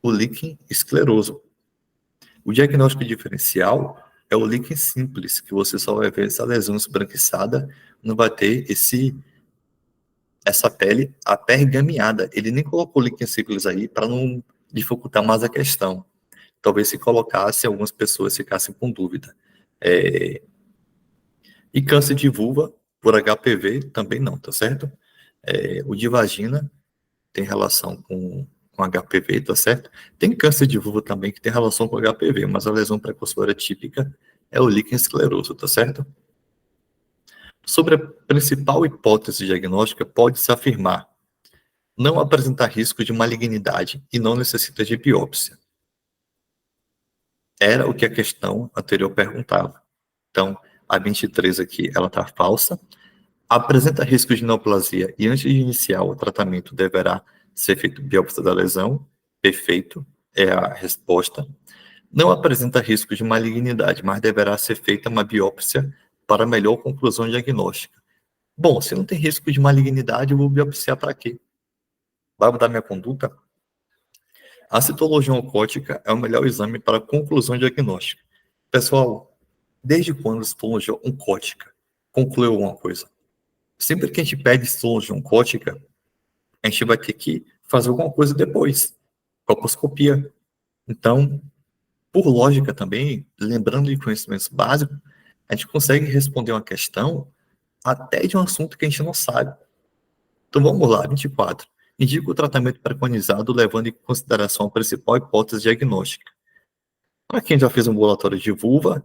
o líquen escleroso. O diagnóstico diferencial é o líquen simples, que você só vai ver essa lesão esbranquiçada, não vai ter essa pele apergameada. Ele nem colocou o líquen simples aí para não dificultar mais a questão. Talvez se colocasse, algumas pessoas ficassem com dúvida. E câncer de vulva por HPV também não, tá certo? O de vagina tem relação com HPV, tá certo? Tem câncer de vulva também que tem relação com HPV, mas a lesão precursora típica é o líquen escleroso, tá certo? Sobre a principal hipótese diagnóstica, pode-se afirmar não apresentar risco de malignidade e não necessita de biópsia. Era o que a questão anterior perguntava. Então, a 23 aqui, ela está falsa. Apresenta risco de neoplasia e antes de iniciar o tratamento deverá ser feito biópsia da lesão. Perfeito, é a resposta. Não apresenta risco de malignidade, mas deverá ser feita uma biópsia para melhor conclusão diagnóstica. Bom, se não tem risco de malignidade, eu vou biopsiar para quê? Vai mudar minha conduta? A citologia oncótica é o melhor exame para conclusão diagnóstica. Pessoal, desde quando a citologia oncótica concluiu alguma coisa? Sempre que a gente pede citologia oncótica, a gente vai ter que fazer alguma coisa depois, colposcopia. Então, por lógica também, lembrando de conhecimentos básicos, a gente consegue responder uma questão até de um assunto que a gente não sabe. Então vamos lá, 24. Indica o tratamento preconizado levando em consideração a principal hipótese diagnóstica. Para quem já fez um ambulatório de vulva,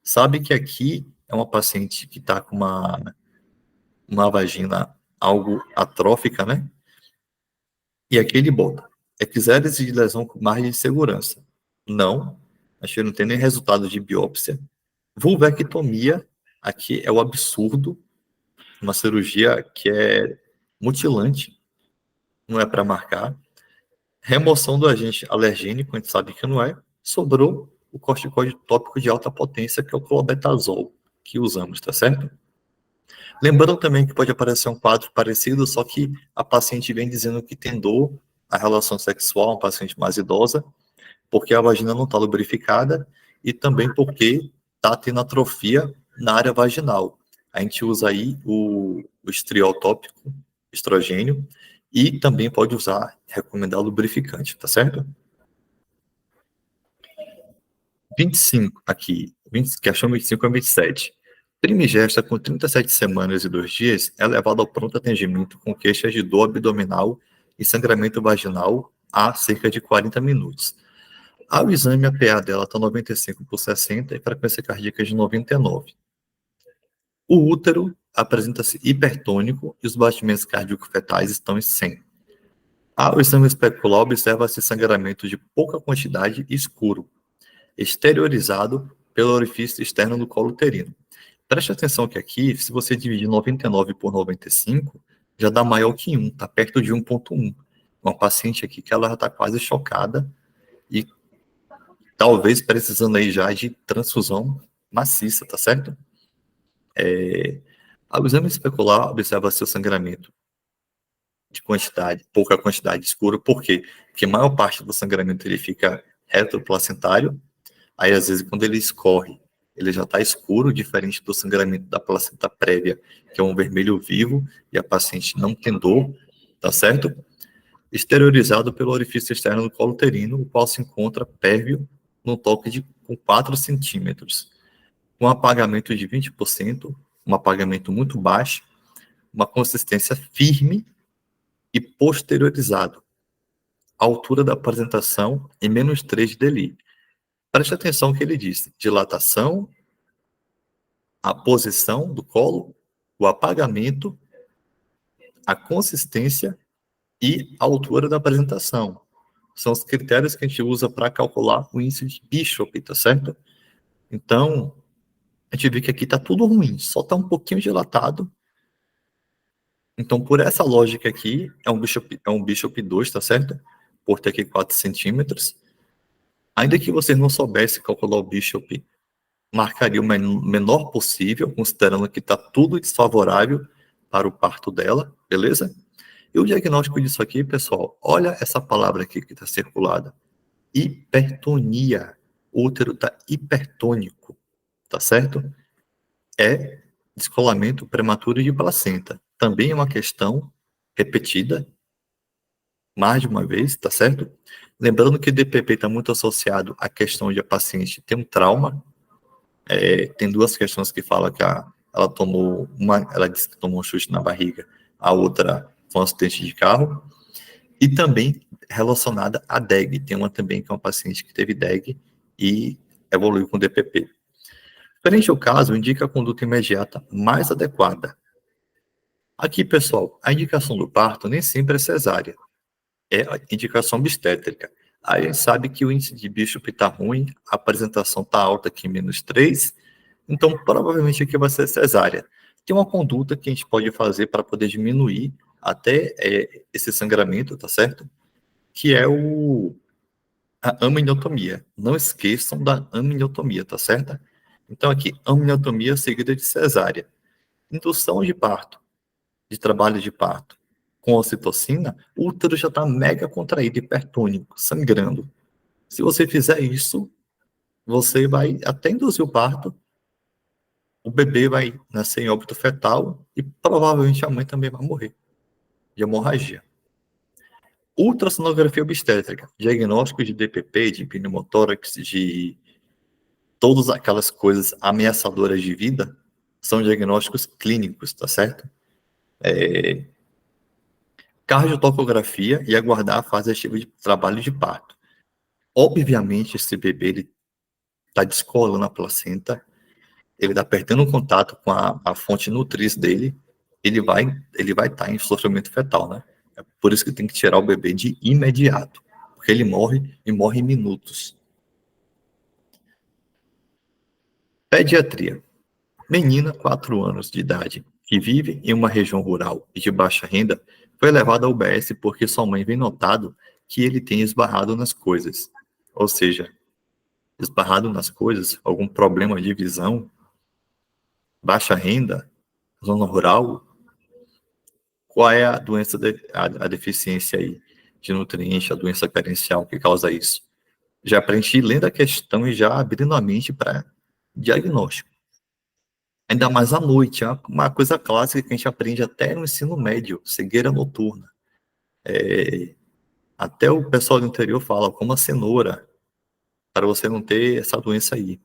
sabe que aqui é uma paciente que está com uma vagina algo atrófica, né? E aqui ele bota, eczeres de lesão com margem de segurança. Não, a gente não tem nem resultado de biópsia. Vulvectomia, aqui é o absurdo, uma cirurgia que é mutilante, não é para marcar. Remoção do agente alergênico, a gente sabe que não é. Sobrou o corticoide tópico de alta potência, que é o clobetasol, que usamos, tá certo? Lembrando também que pode aparecer um quadro parecido, só que a paciente vem dizendo que tem dor à relação sexual, uma paciente mais idosa, porque a vagina não está lubrificada e também porque está tendo atrofia na área vaginal. A gente usa aí o estriol tópico, estrogênio, e também pode usar, recomendar lubrificante, tá certo? 25 aqui, 20, questão 25 a 27. Primigesta com 37 semanas e 2 dias é levado ao pronto atendimento com queixas de dor abdominal e sangramento vaginal há cerca de 40 minutos. Ao exame, a PA dela está 95 por 60 e frequência cardíaca de 99. O útero apresenta-se hipertônico e os batimentos cardíacos fetais estão em 100. Ao exame especular, observa-se sangramento de pouca quantidade e escuro, exteriorizado pelo orifício externo do colo uterino. Preste atenção que aqui, se você dividir 99 por 95, já dá maior que 1, está perto de 1,1. Uma paciente aqui que ela já está quase chocada e talvez precisando aí já de transfusão maciça, tá certo? Ao exame especular, observa-se o sangramento de quantidade, pouca quantidade escura, por quê? Porque a maior parte do sangramento ele fica retroplacentário, aí às vezes quando ele escorre, ele já está escuro, diferente do sangramento da placenta prévia, que é um vermelho vivo, e a paciente não tem dor, tá certo? Exteriorizado pelo orifício externo do colo uterino, o qual se encontra pérvio no toque com 4 centímetros, com apagamento de 20%, um apagamento muito baixo, uma consistência firme e posteriorizado. A altura da apresentação em -3 de Deli. Preste atenção no que ele disse. Dilatação, a posição do colo, o apagamento, a consistência e a altura da apresentação. São os critérios que a gente usa para calcular o índice de Bishop, tá certo? Então, a gente vê que aqui está tudo ruim, só está um pouquinho dilatado. Então, por essa lógica aqui, é um Bishop 2, tá certo? Por ter aqui 4 centímetros. Ainda que vocês não soubessem calcular o Bishop, marcaria o menor possível, considerando que está tudo desfavorável para o parto dela, beleza? E o diagnóstico disso aqui, pessoal, olha essa palavra aqui que está circulada. Hipertonia. O útero está hipertônico, tá certo? É descolamento prematuro de placenta. Também é uma questão repetida mais de uma vez, tá certo? Lembrando que DPP está muito associado à questão de a paciente ter um trauma. Tem duas questões que falam que ela tomou ela disse que tomou um chute na barriga, a outra foi um acidente de carro. E também relacionada à DEG. Tem uma também que é uma paciente que teve DEG e evoluiu com DPP. Frente ao caso, indica a conduta imediata mais adequada. Aqui, pessoal, a indicação do parto nem sempre é cesárea. É a indicação obstétrica. Aí a gente sabe que o índice de Bishop está ruim, a apresentação está alta aqui, -3, então provavelmente aqui vai ser cesárea. Tem uma conduta que a gente pode fazer para poder diminuir até esse sangramento, tá certo? Que é a amniotomia. Não esqueçam da amniotomia, tá certo? Então aqui, amniotomia seguida de cesárea. Indução de parto, de trabalho de parto. com ocitocina, o útero já está mega contraído, hipertônico, sangrando. Se você fizer isso, você vai até induzir o parto, o bebê vai nascer em óbito fetal e provavelmente a mãe também vai morrer de hemorragia. Ultrassonografia obstétrica, diagnóstico de DPP, de pneumotórax, de todas aquelas coisas ameaçadoras de vida, são diagnósticos clínicos, tá certo? Cardiotocografia e aguardar a fase ativa de trabalho de parto. Obviamente, esse bebê ele está descolando a placenta, ele está perdendo contato com a fonte nutriz dele, ele vai estar em sofrimento fetal, né? É por isso que tem que tirar o bebê de imediato, porque ele morre e morre em minutos. Pediatria. Menina, 4 anos de idade, que vive em uma região rural e de baixa renda, foi levada ao UBS porque sua mãe vem notado que ele tem esbarrado nas coisas. Ou seja, esbarrado nas coisas, algum problema de visão, baixa renda, zona rural. Qual é a doença, a deficiência aí de nutriente, a doença carencial que causa isso? Já para a gente ir lendo a questão e já abrindo a mente para diagnóstico. Ainda mais à noite, é uma coisa clássica que a gente aprende até no ensino médio, cegueira noturna. Até o pessoal do interior fala, como a cenoura, para você não ter essa doença aí,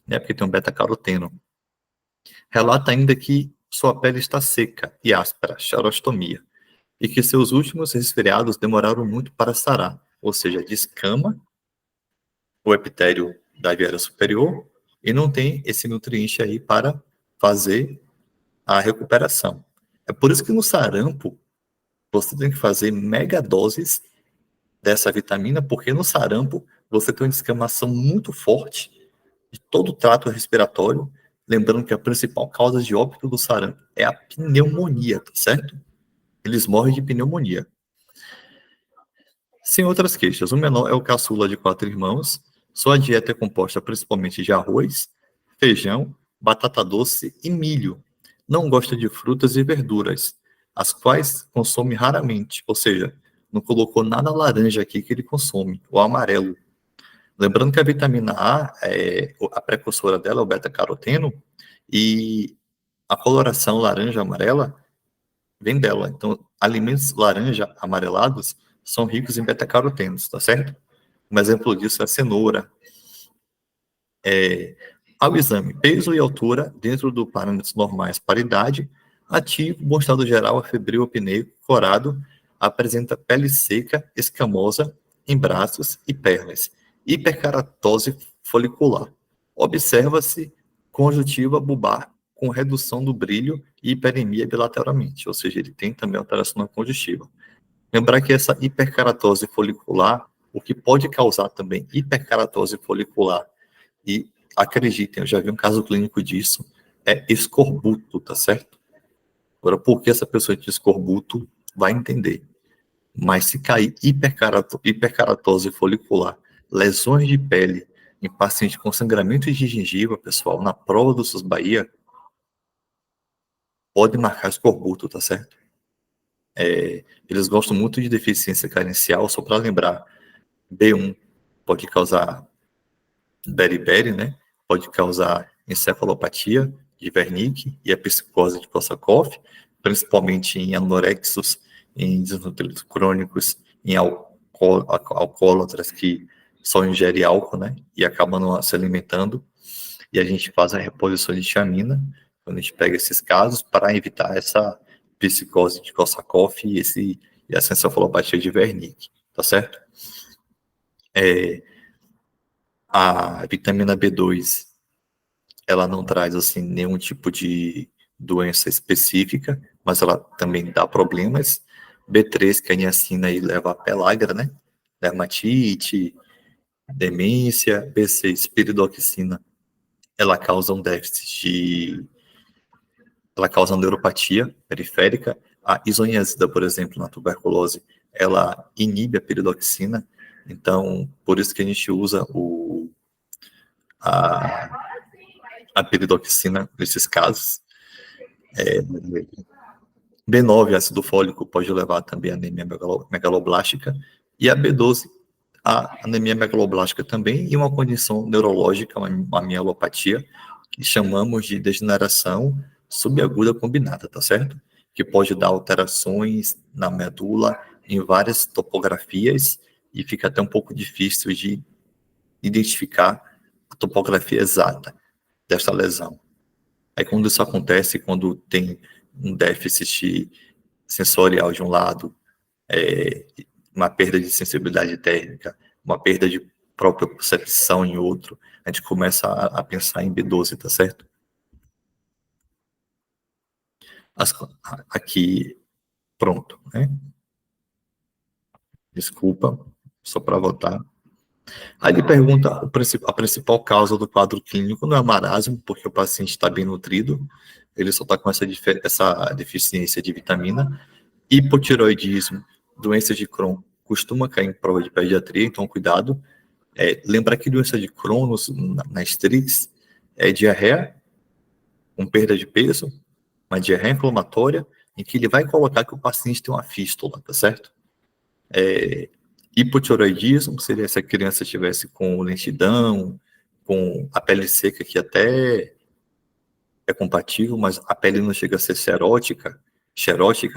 né? Porque tem um beta-caroteno. Relata ainda que sua pele está seca e áspera, xerostomia, e que seus últimos resfriados demoraram muito para sarar, ou seja, descama o epitélio da viária superior e não tem esse nutriente aí para fazer a recuperação. É por isso que no sarampo você tem que fazer mega doses dessa vitamina, porque no sarampo você tem uma descamação muito forte de todo o trato respiratório, lembrando que a principal causa de óbito do sarampo é a pneumonia, tá certo? Eles morrem de pneumonia. Sem outras queixas, o menor é o caçula de 4 irmãos, sua dieta é composta principalmente de arroz, feijão, batata doce e milho. Não gosta de frutas e verduras, as quais consome raramente, ou seja, não colocou nada laranja aqui que ele consome, ou amarelo. Lembrando que a vitamina A, a precursora dela é o beta-caroteno, e a coloração laranja-amarela vem dela. Então, alimentos laranja amarelados são ricos em beta-carotenos, tá certo? Um exemplo disso é a cenoura. Ao exame, peso e altura dentro dos parâmetros normais para idade, ativo, bom estado geral, afebril, apneico, corado, apresenta pele seca, escamosa em braços e pernas, hipercaratose folicular. Observa-se conjuntiva bulbar com redução do brilho e hiperemia bilateralmente, ou seja, ele tem também alteração na conjuntiva. Lembrar que essa hipercaratose folicular, o que pode causar também hipercaratose folicular, e acreditem, eu já vi um caso clínico disso, é escorbuto, tá certo? Agora, por que essa pessoa tem escorbuto, vai entender. Mas se cair hipercaratose folicular, lesões de pele em paciente com sangramento de gengiva, pessoal, na prova do SUS Bahia, pode marcar escorbuto, tá certo? Eles gostam muito de deficiência carencial, só para lembrar, B1 pode causar beriberi, né? Pode causar encefalopatia de Wernicke e a psicose de Korsakoff, principalmente em anorexos, em desnutridos crônicos, em alcoólatras que só ingerem álcool, né? E acabam não se alimentando. E a gente faz a reposição de tiamina, quando a gente pega esses casos, para evitar essa psicose de Korsakoff e essa encefalopatia de Wernicke, tá certo? A vitamina B2, ela não traz, assim, nenhum tipo de doença específica, mas ela também dá problemas. B3, que é a niacina, aí leva a pellagra, né? Dermatite, demência. B6, piridoxina, ela causa um déficit ela causa neuropatia periférica. A isoniazida, por exemplo, na tuberculose, ela inibe a piridoxina. Então, por isso que a gente usa a, a piridoxina nesses casos. B9, ácido fólico, pode levar também a anemia megaloblástica, e a B12, a anemia megaloblástica também, e uma condição neurológica, uma mielopatia, que chamamos de degeneração subaguda combinada, tá certo? Que pode dar alterações na medula em várias topografias, e fica até um pouco difícil de identificar a topografia exata desta lesão. Aí quando isso acontece, quando tem um déficit sensorial de um lado, uma perda de sensibilidade térmica, uma perda de própria percepção em outro, a gente começa a pensar em B12, tá certo? Aqui, pronto, né? Desculpa, só para votar. Aí ele pergunta a principal causa do quadro clínico não é marasmo, porque o paciente está bem nutrido, ele só está com essa deficiência de vitamina. Hipotireoidismo, doença de Crohn, costuma cair em prova de pediatria, então cuidado. Lembrar que doença de Crohn na estrix é diarreia com perda de peso, uma diarreia inflamatória, em que ele vai colocar que o paciente tem uma fístula, tá certo? Hipotireoidismo seria se a criança estivesse com lentidão, com a pele seca, que até é compatível, mas a pele não chega a ser xerótica,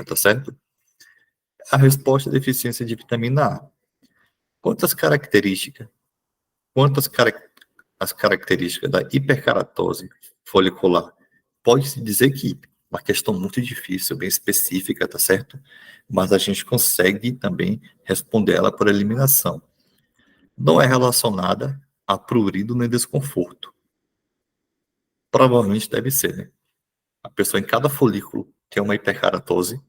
tá certo? A resposta é deficiência de vitamina A. Quantas características as características da hiperkeratose folicular? Pode-se dizer que uma questão muito difícil, bem específica, tá certo? Mas a gente consegue também responder ela por eliminação. Não é relacionada a prurido nem desconforto. Provavelmente deve ser, né? A pessoa em cada folículo tem uma hiperkeratose,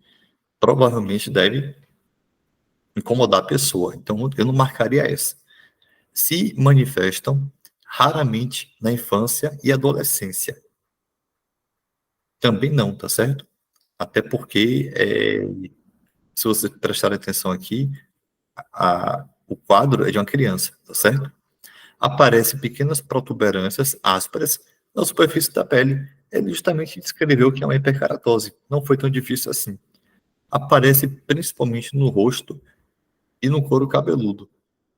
provavelmente deve incomodar a pessoa. Então, eu não marcaria essa. Se manifestam raramente na infância e adolescência. Também não, tá certo? Até porque, se você prestar atenção aqui, o quadro é de uma criança, tá certo? Aparecem pequenas protuberâncias ásperas na superfície da pele. Ele justamente descreveu que é uma hiperkeratose. Não foi tão difícil assim. Aparece principalmente no rosto e no couro cabeludo.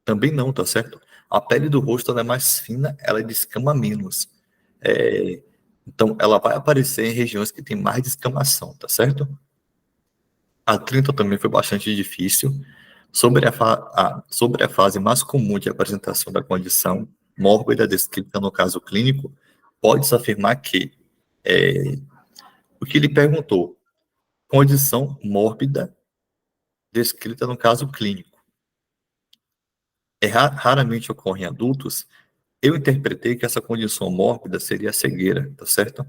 Também não, tá certo? A pele do rosto ela é mais fina, ela descama menos. Então, ela vai aparecer em regiões que tem mais descamação, tá certo? A 30 também foi bastante difícil. Sobre a fase mais comum de apresentação da condição mórbida descrita no caso clínico, pode-se afirmar que o que ele perguntou, condição mórbida descrita no caso clínico. Raramente ocorre em adultos. Eu interpretei que essa condição mórbida seria a cegueira, tá certo?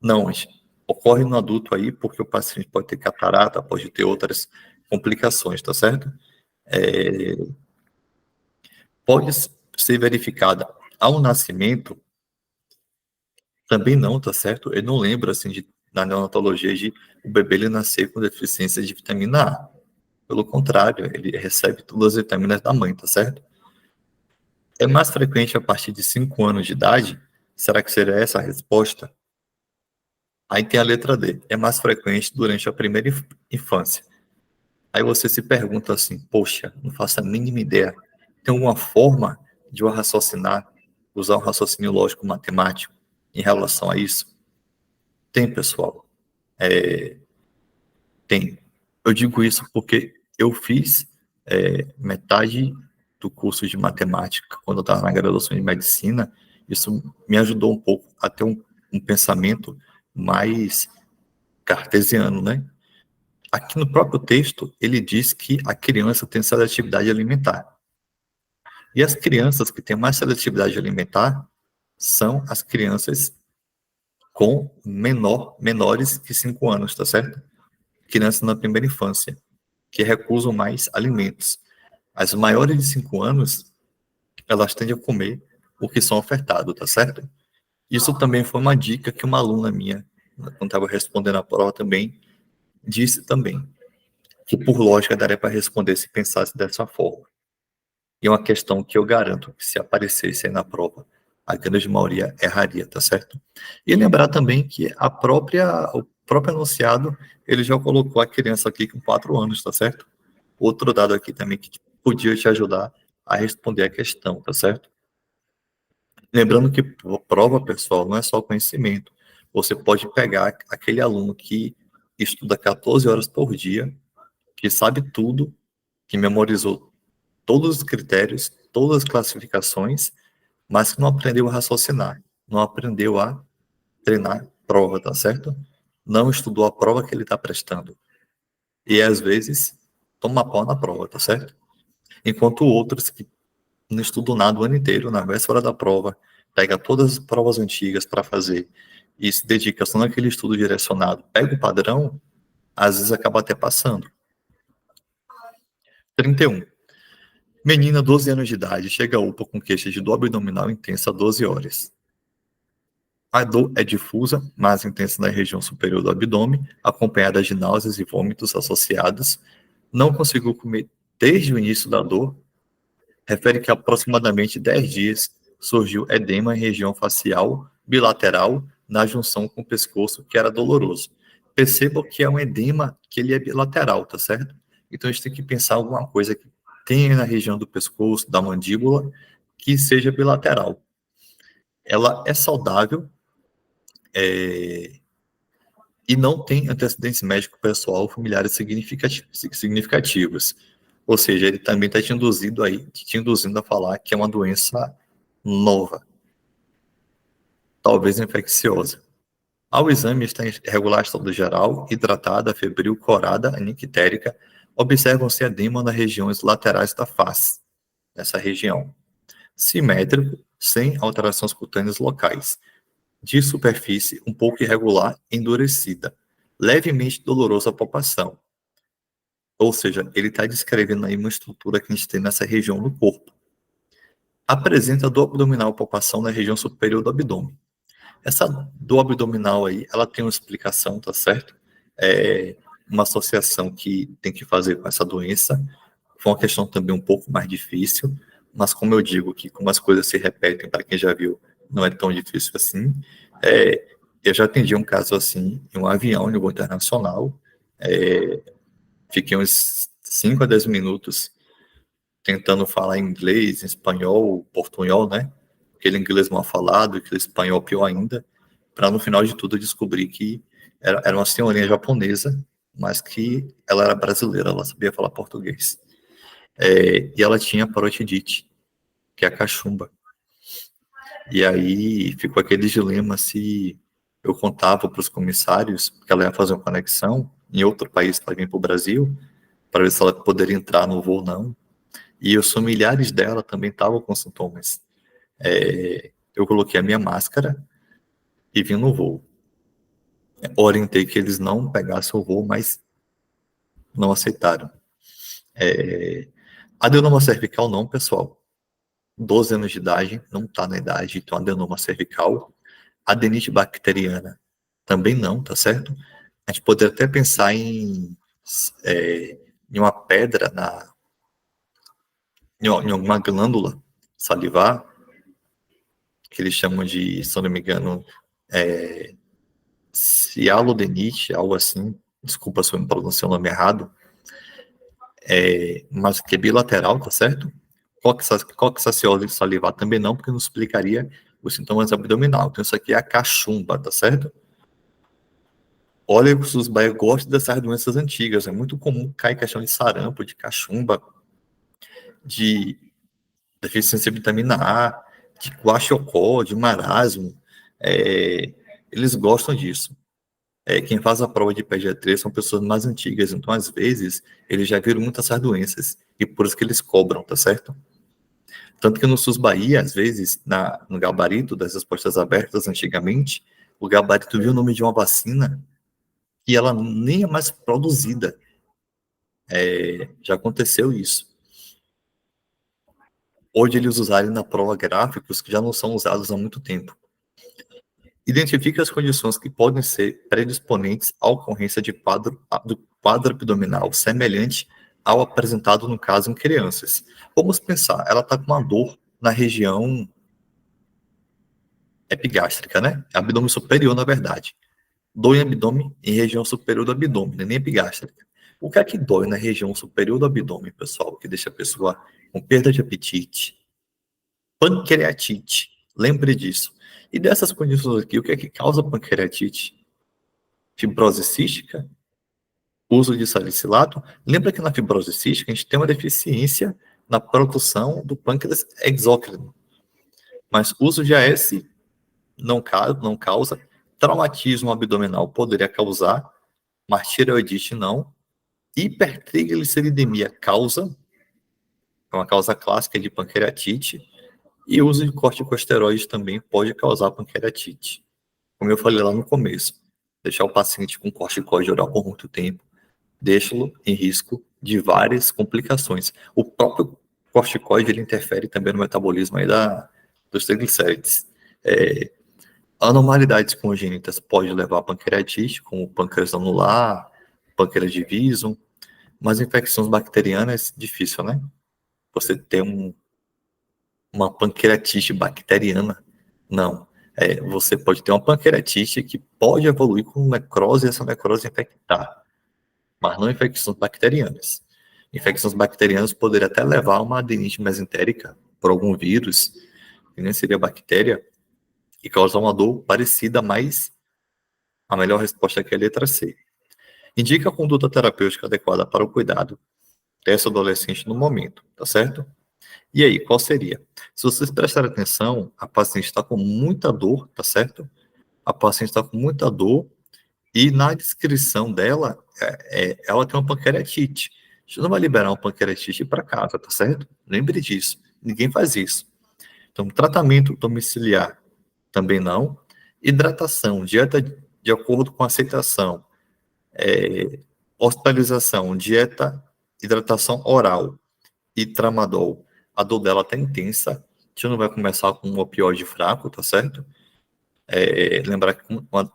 Não, mas ocorre no adulto aí porque o paciente pode ter catarata, pode ter outras complicações, tá certo? Pode ser verificada ao nascimento, também não, tá certo? Eu não lembro, assim, na neonatologia, de o bebê ele nascer com deficiência de vitamina A. Pelo contrário, ele recebe todas as vitaminas da mãe, tá certo? É mais frequente a partir de 5 anos de idade? Será que seria essa a resposta? Aí tem a letra D. É mais frequente durante a primeira infância. Aí você se pergunta assim, poxa, não faço a mínima ideia. Tem alguma forma de eu raciocinar, usar um raciocínio lógico matemático em relação a isso? Tem, pessoal. Tem. Eu digo isso porque eu fiz metade do curso de matemática quando eu estava na graduação de medicina. Isso me ajudou um pouco a ter um pensamento mais cartesiano, né? Aqui no próprio texto, ele diz que a criança tem seletividade alimentar. E as crianças que têm mais seletividade alimentar são as crianças com menores que 5 anos, tá certo? Crianças na primeira infância, que recusam mais alimentos. As maiores de 5 anos, elas tendem a comer o que são ofertados, tá certo? Isso também foi uma dica que uma aluna minha, quando estava respondendo a prova também, disse também, que por lógica daria para responder se pensasse dessa forma. E é uma questão que eu garanto que se aparecesse aí na prova, a grande maioria erraria, tá certo? E lembrar também que próprio enunciado, ele já colocou a criança aqui com 4 anos, tá certo? Outro dado aqui também que podia te ajudar a responder a questão, tá certo? Lembrando que prova, pessoal, não é só conhecimento. Você pode pegar aquele aluno que estuda 14 horas por dia, que sabe tudo, que memorizou todos os critérios, todas as classificações, mas que não aprendeu a raciocinar, não aprendeu a treinar prova, tá certo? Não estudou a prova que ele está prestando. E às vezes toma pau na prova, tá certo? Enquanto outros que não estudam nada o ano inteiro, na véspera da prova, pega todas as provas antigas para fazer e se dedica só naquele estudo direcionado, pega o padrão, às vezes acaba até passando. 31. Menina, 12 anos de idade, chega a UPA com queixa de dor abdominal intensa há 12 horas. A dor é difusa, mais intensa na região superior do abdômen, acompanhada de náuseas e vômitos associados. Não conseguiu comer desde o início da dor. Refere que há aproximadamente 10 dias surgiu edema em região facial bilateral na junção com o pescoço, que era doloroso. Perceba que é um edema que ele é bilateral, tá certo? Então a gente tem que pensar alguma coisa que tenha na região do pescoço, da mandíbula, que seja bilateral. Ela é saudável, e não tem antecedentes médicos pessoal ou familiares significativos. Ou seja, ele também está te induzindo a falar que é uma doença nova, talvez infecciosa. Ao exame está em regular estado geral, hidratada, febril, corada, anictérica, observam-se edema nas regiões laterais da face, nessa região. Simétrico, sem alterações cutâneas locais. De superfície um pouco irregular, endurecida. Levemente dolorosa a palpação. Ou seja, ele está descrevendo aí uma estrutura que a gente tem nessa região do corpo. Apresenta dor abdominal, palpação na região superior do abdômen. Essa dor abdominal aí, ela tem uma explicação, tá certo? É uma associação que tem que fazer com essa doença. Foi uma questão também um pouco mais difícil, mas como eu digo que como as coisas se repetem, para quem já viu, não é tão difícil assim. Eu já atendi um caso assim, em um avião de voo internacional. Fiquei uns 5 a 10 minutos tentando falar inglês, espanhol, portunhol, né? Aquele inglês mal falado, aquele espanhol pior ainda, para no final de tudo descobrir que era uma senhorinha japonesa, mas que ela era brasileira, ela sabia falar português. E ela tinha parotidite, que é a cachumba. E aí ficou aquele dilema se eu contava para os comissários que ela ia fazer uma conexão em outro país para vir para o Brasil, para ver se ela poderia entrar no voo ou não. E os familiares dela também estavam com sintomas. Eu coloquei a minha máscara e vim no voo. Orientei que eles não pegassem o voo, mas não aceitaram. Adenoma cervical não, pessoal. 12 anos de idade, não está na idade, então adenoma cervical. Adenite bacteriana também não, tá certo? A gente poderia até pensar em uma pedra em alguma glândula salivar, que eles chamam de, se eu não me engano, cialodenite, algo assim. Desculpa se eu me pronunciei o nome errado. Mas que é bilateral, tá certo? Coxaciose salivar também não, porque não explicaria os sintomas abdominal. Então, isso aqui é a cachumba, tá certo? Olha, os baianos gostam dessas doenças antigas. É muito comum cair questão de sarampo, de cachumba, de deficiência de vitamina A, de guaxiocó, de marasmo. Eles gostam disso. Quem faz a prova de pediatria são pessoas mais antigas, então às vezes eles já viram muitas essas doenças e por isso que eles cobram, tá certo? Tanto que no SUS Bahia, às vezes, no gabarito das respostas abertas antigamente, o gabarito viu o nome de uma vacina e ela nem é mais produzida. Já aconteceu isso. Hoje eles usarem na prova gráficos que já não são usados há muito tempo. Identifique as condições que podem ser predisponentes à ocorrência do quadro abdominal semelhante ao apresentado no caso em crianças. Vamos pensar, ela está com uma dor na região epigástrica, né? Abdômen superior, na verdade. dor em abdômen em região superior do abdômen, nem epigástrica. O que é que dói na região superior do abdômen, pessoal? Que deixa a pessoa com perda de apetite, pancreatite. Lembre disso. E dessas condições aqui, o que é que causa pancreatite? Fibrose cística, uso de salicilato. Lembra que na fibrose cística a gente tem uma deficiência na produção do pâncreas exócrino. Mas uso de AS não causa. Traumatismo abdominal poderia causar, mas tireoidite não. Hipertrigliceridemia causa, é uma causa clássica de pancreatite. E o uso de corticosteroides também pode causar pancreatite. Como eu falei lá no começo, deixar o paciente com corticoide oral por muito tempo, deixa-lo em risco de várias complicações. O próprio corticoide ele interfere também no metabolismo aí dos triglicérides. Anormalidades congênitas podem levar a pancreatite, como pâncreas anular, pâncreas de Wieson, mas infecções bacterianas, difícil, né? Você ter uma pancreatite bacteriana, não. Você pode ter uma pancreatite que pode evoluir com necrose e essa necrose infectar, mas não infecções bacterianas. Infecções bacterianas poderiam até levar a uma adenite mesentérica por algum vírus, que nem seria bactéria, e causar uma dor parecida, mas a melhor resposta aqui é a letra C. Indica a conduta terapêutica adequada para o cuidado dessa adolescente no momento, tá certo? E aí, qual seria? Se vocês prestarem atenção, a paciente está com muita dor, tá certo? A paciente está com muita dor e na descrição dela, ela tem uma pancreatite. A gente não vai liberar uma pancreatite para casa, tá certo? Lembre disso. Ninguém faz isso. Então, tratamento domiciliar também não. Hidratação, dieta de acordo com a aceitação. Hospitalização, dieta, hidratação oral e tramadol. A dor dela tá intensa. A gente não vai começar com um opioide fraco, tá certo? Lembrar que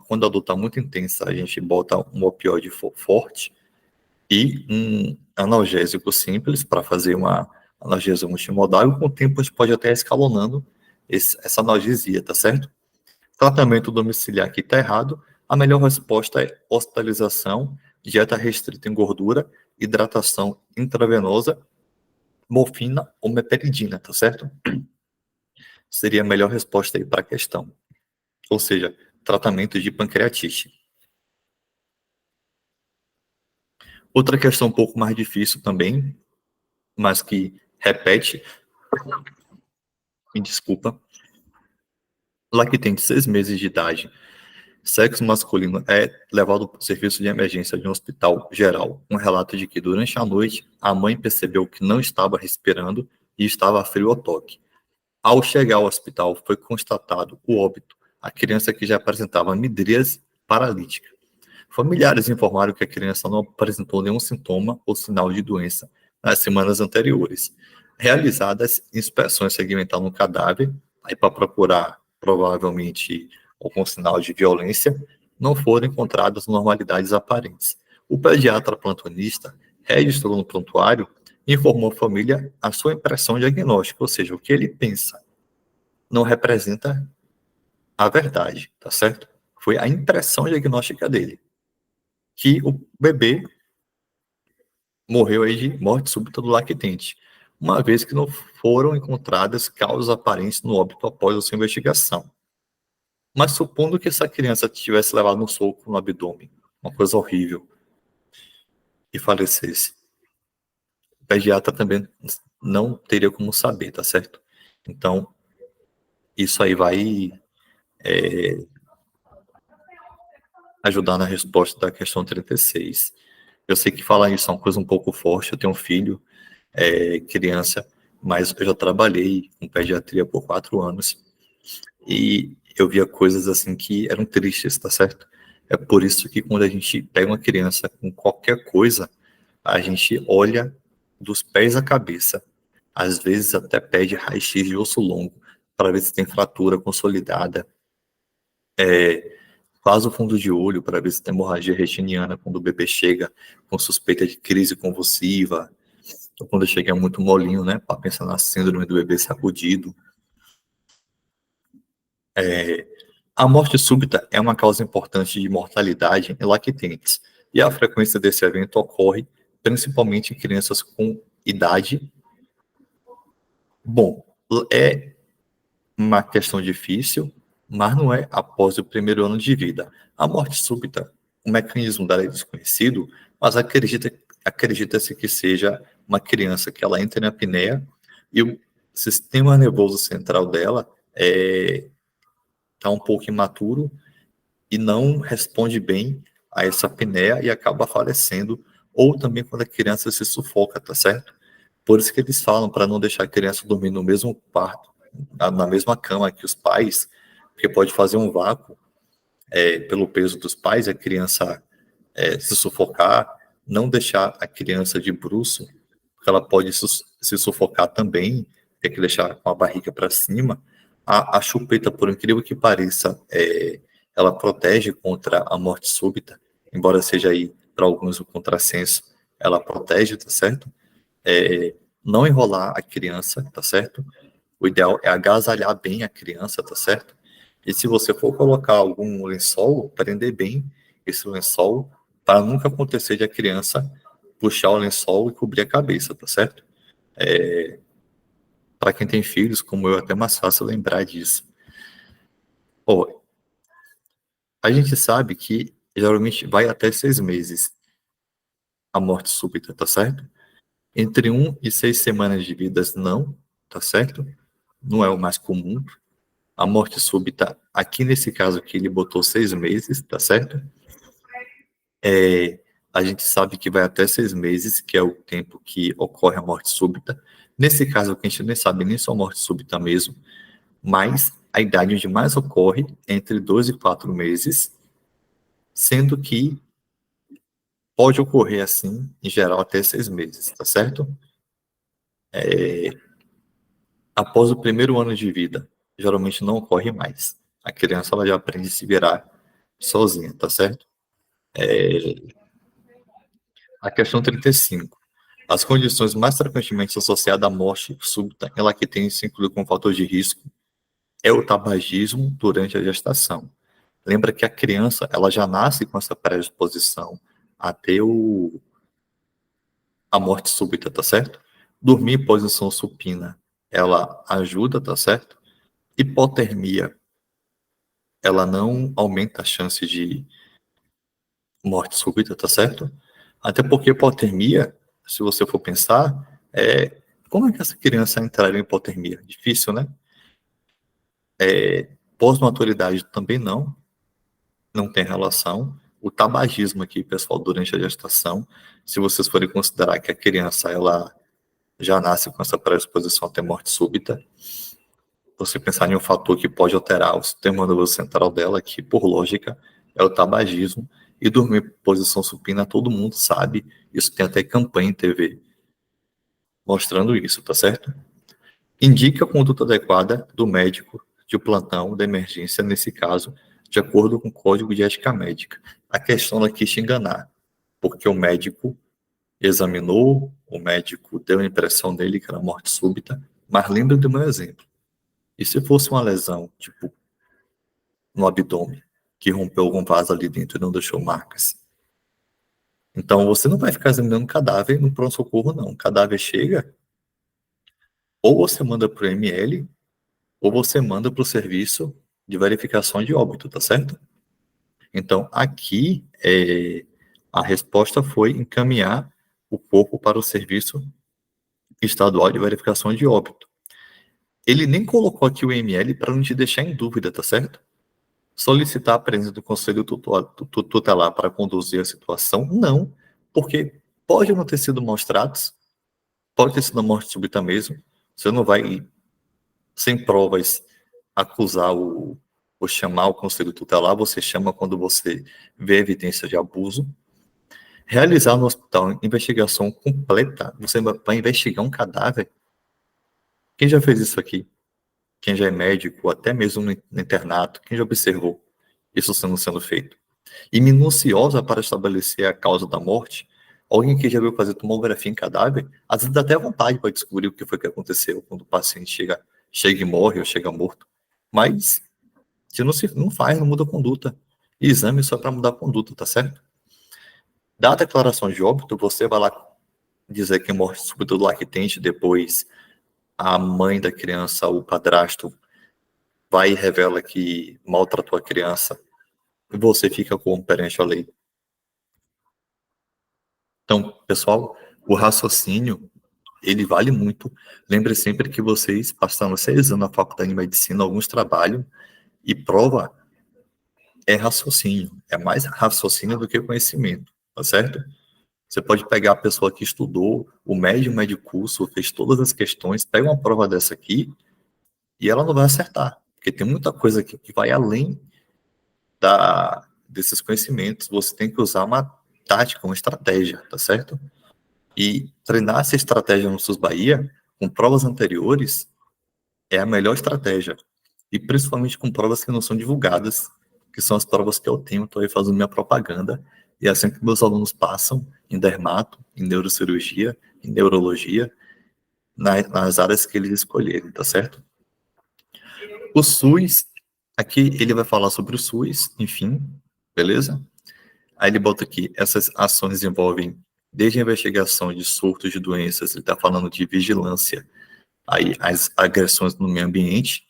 quando a dor está muito intensa, a gente bota um opioide forte e um analgésico simples para fazer uma analgesia multimodal e com o tempo a gente pode até escalonando essa analgesia, tá certo? Tratamento domiciliar que está errado, a melhor resposta é hospitalização, dieta restrita em gordura, hidratação intravenosa, morfina ou meperidina, tá certo? Seria a melhor resposta aí para a questão. Ou seja, tratamento de pancreatite. Outra questão um pouco mais difícil também, mas que repete, me desculpa, lactente 6 meses de idade, sexo masculino é levado para o serviço de emergência de um hospital geral. Um relato de que durante a noite a mãe percebeu que não estava respirando e estava frio ao toque. Ao chegar ao hospital foi constatado o óbito, a criança que já apresentava midríase paralítica. Familiares informaram que a criança não apresentou nenhum sintoma ou sinal de doença nas semanas anteriores. Realizadas inspeções segmentadas no cadáver, aí para procurar provavelmente algum sinal de violência, não foram encontradas normalidades aparentes. O pediatra plantonista registrou no prontuário e informou a família a sua impressão diagnóstica, ou seja, o que ele pensa não representa a verdade, tá certo? Foi a impressão diagnóstica dele que o bebê morreu aí de morte súbita do lactente, uma vez que não foram encontradas causas aparentes no óbito após a sua investigação. Mas supondo que essa criança tivesse levado um soco no abdômen, uma coisa horrível, e falecesse, o pediatra também não teria como saber, tá certo? Então, isso aí vai ajudar na resposta da questão 36. Eu sei que falar isso é uma coisa um pouco forte, eu tenho um filho, criança, mas eu já trabalhei com pediatria por 4 anos e eu via coisas assim que eram tristes, tá certo? É por isso que quando a gente pega uma criança com qualquer coisa, a gente olha dos pés à cabeça, às vezes até pede raio-x de osso longo para ver se tem fratura consolidada, faz o fundo de olho para ver se tem hemorragia retiniana quando o bebê chega com suspeita de crise convulsiva, ou quando chega muito molinho, né, para pensar na síndrome do bebê sacudido. A morte súbita é uma causa importante de mortalidade em lactentes, e a frequência desse evento ocorre principalmente em crianças com idade. Bom, é uma questão difícil, mas não é após o primeiro ano de vida. A morte súbita, o mecanismo dela é desconhecido, mas acredita-se que seja uma criança que ela entra na apneia e o sistema nervoso central dela está um pouco imaturo e não responde bem a essa apneia e acaba falecendo, ou também quando a criança se sufoca, tá certo? Por isso que eles falam para não deixar a criança dormir no mesmo quarto, na mesma cama que os pais, porque pode fazer um vácuo pelo peso dos pais, a criança se sufocar, não deixar a criança de bruço, porque ela pode se sufocar também, tem que deixar com a barriga para cima. A chupeta, por incrível que pareça, ela protege contra a morte súbita, embora seja aí para alguns o contrassenso, ela protege, tá certo? Não enrolar a criança, tá certo? O ideal é agasalhar bem a criança, tá certo? E se você for colocar algum lençol, prender bem esse lençol para nunca acontecer de a criança puxar o lençol e cobrir a cabeça, tá certo? Para quem tem filhos, como eu, é até mais fácil lembrar disso. Ó, a gente sabe que geralmente vai até 6 meses a morte súbita, tá certo? Entre 1 e 6 semanas de vida, não, tá certo? Não é o mais comum. A morte súbita, aqui nesse caso aqui, ele botou 6 meses, tá certo? A gente sabe que vai até 6 meses, que é o tempo que ocorre a morte súbita. Nesse caso aqui, a gente nem sabe nem se é morte súbita mesmo, mas a idade onde mais ocorre é entre 2 e 4 meses, sendo que pode ocorrer assim, em geral, até 6 meses, tá certo? Após o primeiro ano de vida, geralmente não ocorre mais. A criança ela já aprende a se virar sozinha, tá certo? A questão 35. As condições mais frequentemente associadas à morte súbita em lactência se incluem como fator de risco é o tabagismo durante a gestação. Lembra que a criança ela já nasce com essa predisposição a ter a morte súbita, tá certo? Dormir em posição supina, ela ajuda, tá certo? Hipotermia, ela não aumenta a chance de morte súbita, tá certo? Até porque hipotermia, se você for pensar, como é que essa criança entraria em hipotermia? Difícil, né? Pós-maturidade também não tem relação. O tabagismo aqui, pessoal, durante a gestação, se vocês forem considerar que a criança, ela já nasce com essa predisposição a ter morte súbita, você pensar em um fator que pode alterar o sistema nervoso central dela, que, por lógica, é o tabagismo, e dormir em posição supina, todo mundo sabe, isso tem até campanha em TV mostrando isso, tá certo? Indique a conduta adequada do médico de plantão da emergência, nesse caso, de acordo com o Código de Ética Médica. A questão não é quis te enganar, porque o médico examinou, o médico deu a impressão dele que era morte súbita, mas lembra do meu exemplo. E se fosse uma lesão, tipo, no abdômen, que rompeu algum vaso ali dentro e não deixou marcas? Então, você não vai ficar examinando cadáver no pronto-socorro, não. O cadáver chega, ou você manda para o ML, ou você manda para o serviço de verificação de óbito, tá certo? Então, aqui, a resposta foi encaminhar o corpo para o serviço estadual de verificação de óbito. Ele nem colocou aqui o ML para não te deixar em dúvida, tá certo? Solicitar a presença do conselho tutelar para conduzir a situação? Não, porque pode não ter sido maus tratos, pode ter sido morte súbita mesmo. Você não vai, sem provas, acusar ou chamar o conselho tutelar, você chama quando você vê evidência de abuso. Realizar no hospital investigação completa, você vai investigar um cadáver. Quem já fez isso aqui? Quem já é médico, até mesmo no internato, quem já observou isso sendo feito? E minuciosa para estabelecer a causa da morte, alguém que já veio fazer tomografia em cadáver, às vezes dá até vontade para descobrir o que foi que aconteceu quando o paciente chega e morre ou chega morto. Mas Se não faz, não muda a conduta. Exame só para mudar a conduta, tá certo? Da declaração de óbito, você vai lá dizer que morre súbita do lactente, depois a mãe da criança, o padrasto, vai e revela que maltratou a criança, e você fica como perante a lei. Então, pessoal, o raciocínio, ele vale muito. Lembre sempre que vocês passaram 6 anos na faculdade de medicina, alguns trabalham, e prova é raciocínio. É mais raciocínio do que conhecimento, tá certo? Você pode pegar a pessoa que estudou, o médio curso, fez todas as questões, pega uma prova dessa aqui, e ela não vai acertar, porque tem muita coisa aqui que vai além desses conhecimentos. Você tem que usar uma tática, uma estratégia, tá certo? E treinar essa estratégia no SUS Bahia, com provas anteriores, é a melhor estratégia. E principalmente com provas que não são divulgadas, que são as provas que eu tenho, estou aí fazendo minha propaganda, e é assim que meus alunos passam em dermato, em neurocirurgia, em neurologia, nas áreas que eles escolherem, tá certo? O SUS, aqui ele vai falar sobre o SUS, enfim, beleza? Aí ele bota aqui, essas ações envolvem desde a investigação de surtos de doenças, ele está falando de vigilância, aí as agressões no meio ambiente,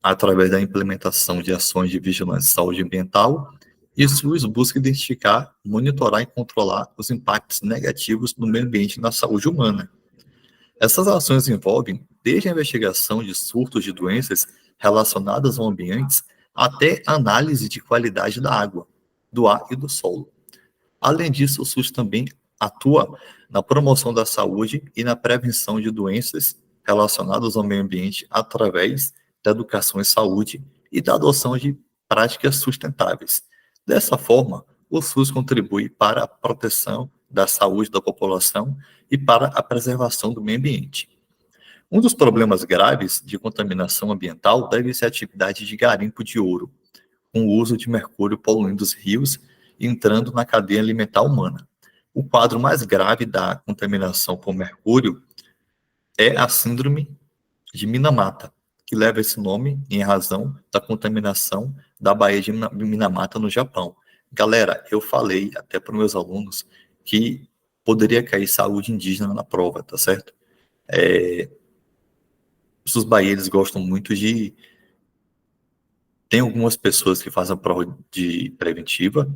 através da implementação de ações de vigilância e saúde ambiental, e o SUS busca identificar, monitorar e controlar os impactos negativos no meio ambiente e na saúde humana. Essas ações envolvem desde a investigação de surtos de doenças relacionadas ao ambiente até análise de qualidade da água, do ar e do solo. Além disso, o SUS também atua na promoção da saúde e na prevenção de doenças relacionadas ao meio ambiente através da educação em saúde e da adoção de práticas sustentáveis. Dessa forma, o SUS contribui para a proteção da saúde da população e para a preservação do meio ambiente. Um dos problemas graves de contaminação ambiental deve ser a atividade de garimpo de ouro, com o uso de mercúrio poluindo os rios e entrando na cadeia alimentar humana. O quadro mais grave da contaminação por mercúrio é a síndrome de Minamata, que leva esse nome em razão da contaminação da Baía de Minamata no Japão. Galera, eu falei até para os meus alunos que poderia cair saúde indígena na prova, tá certo? Os bahienses gostam muito de... Tem algumas pessoas que fazem a prova de preventiva,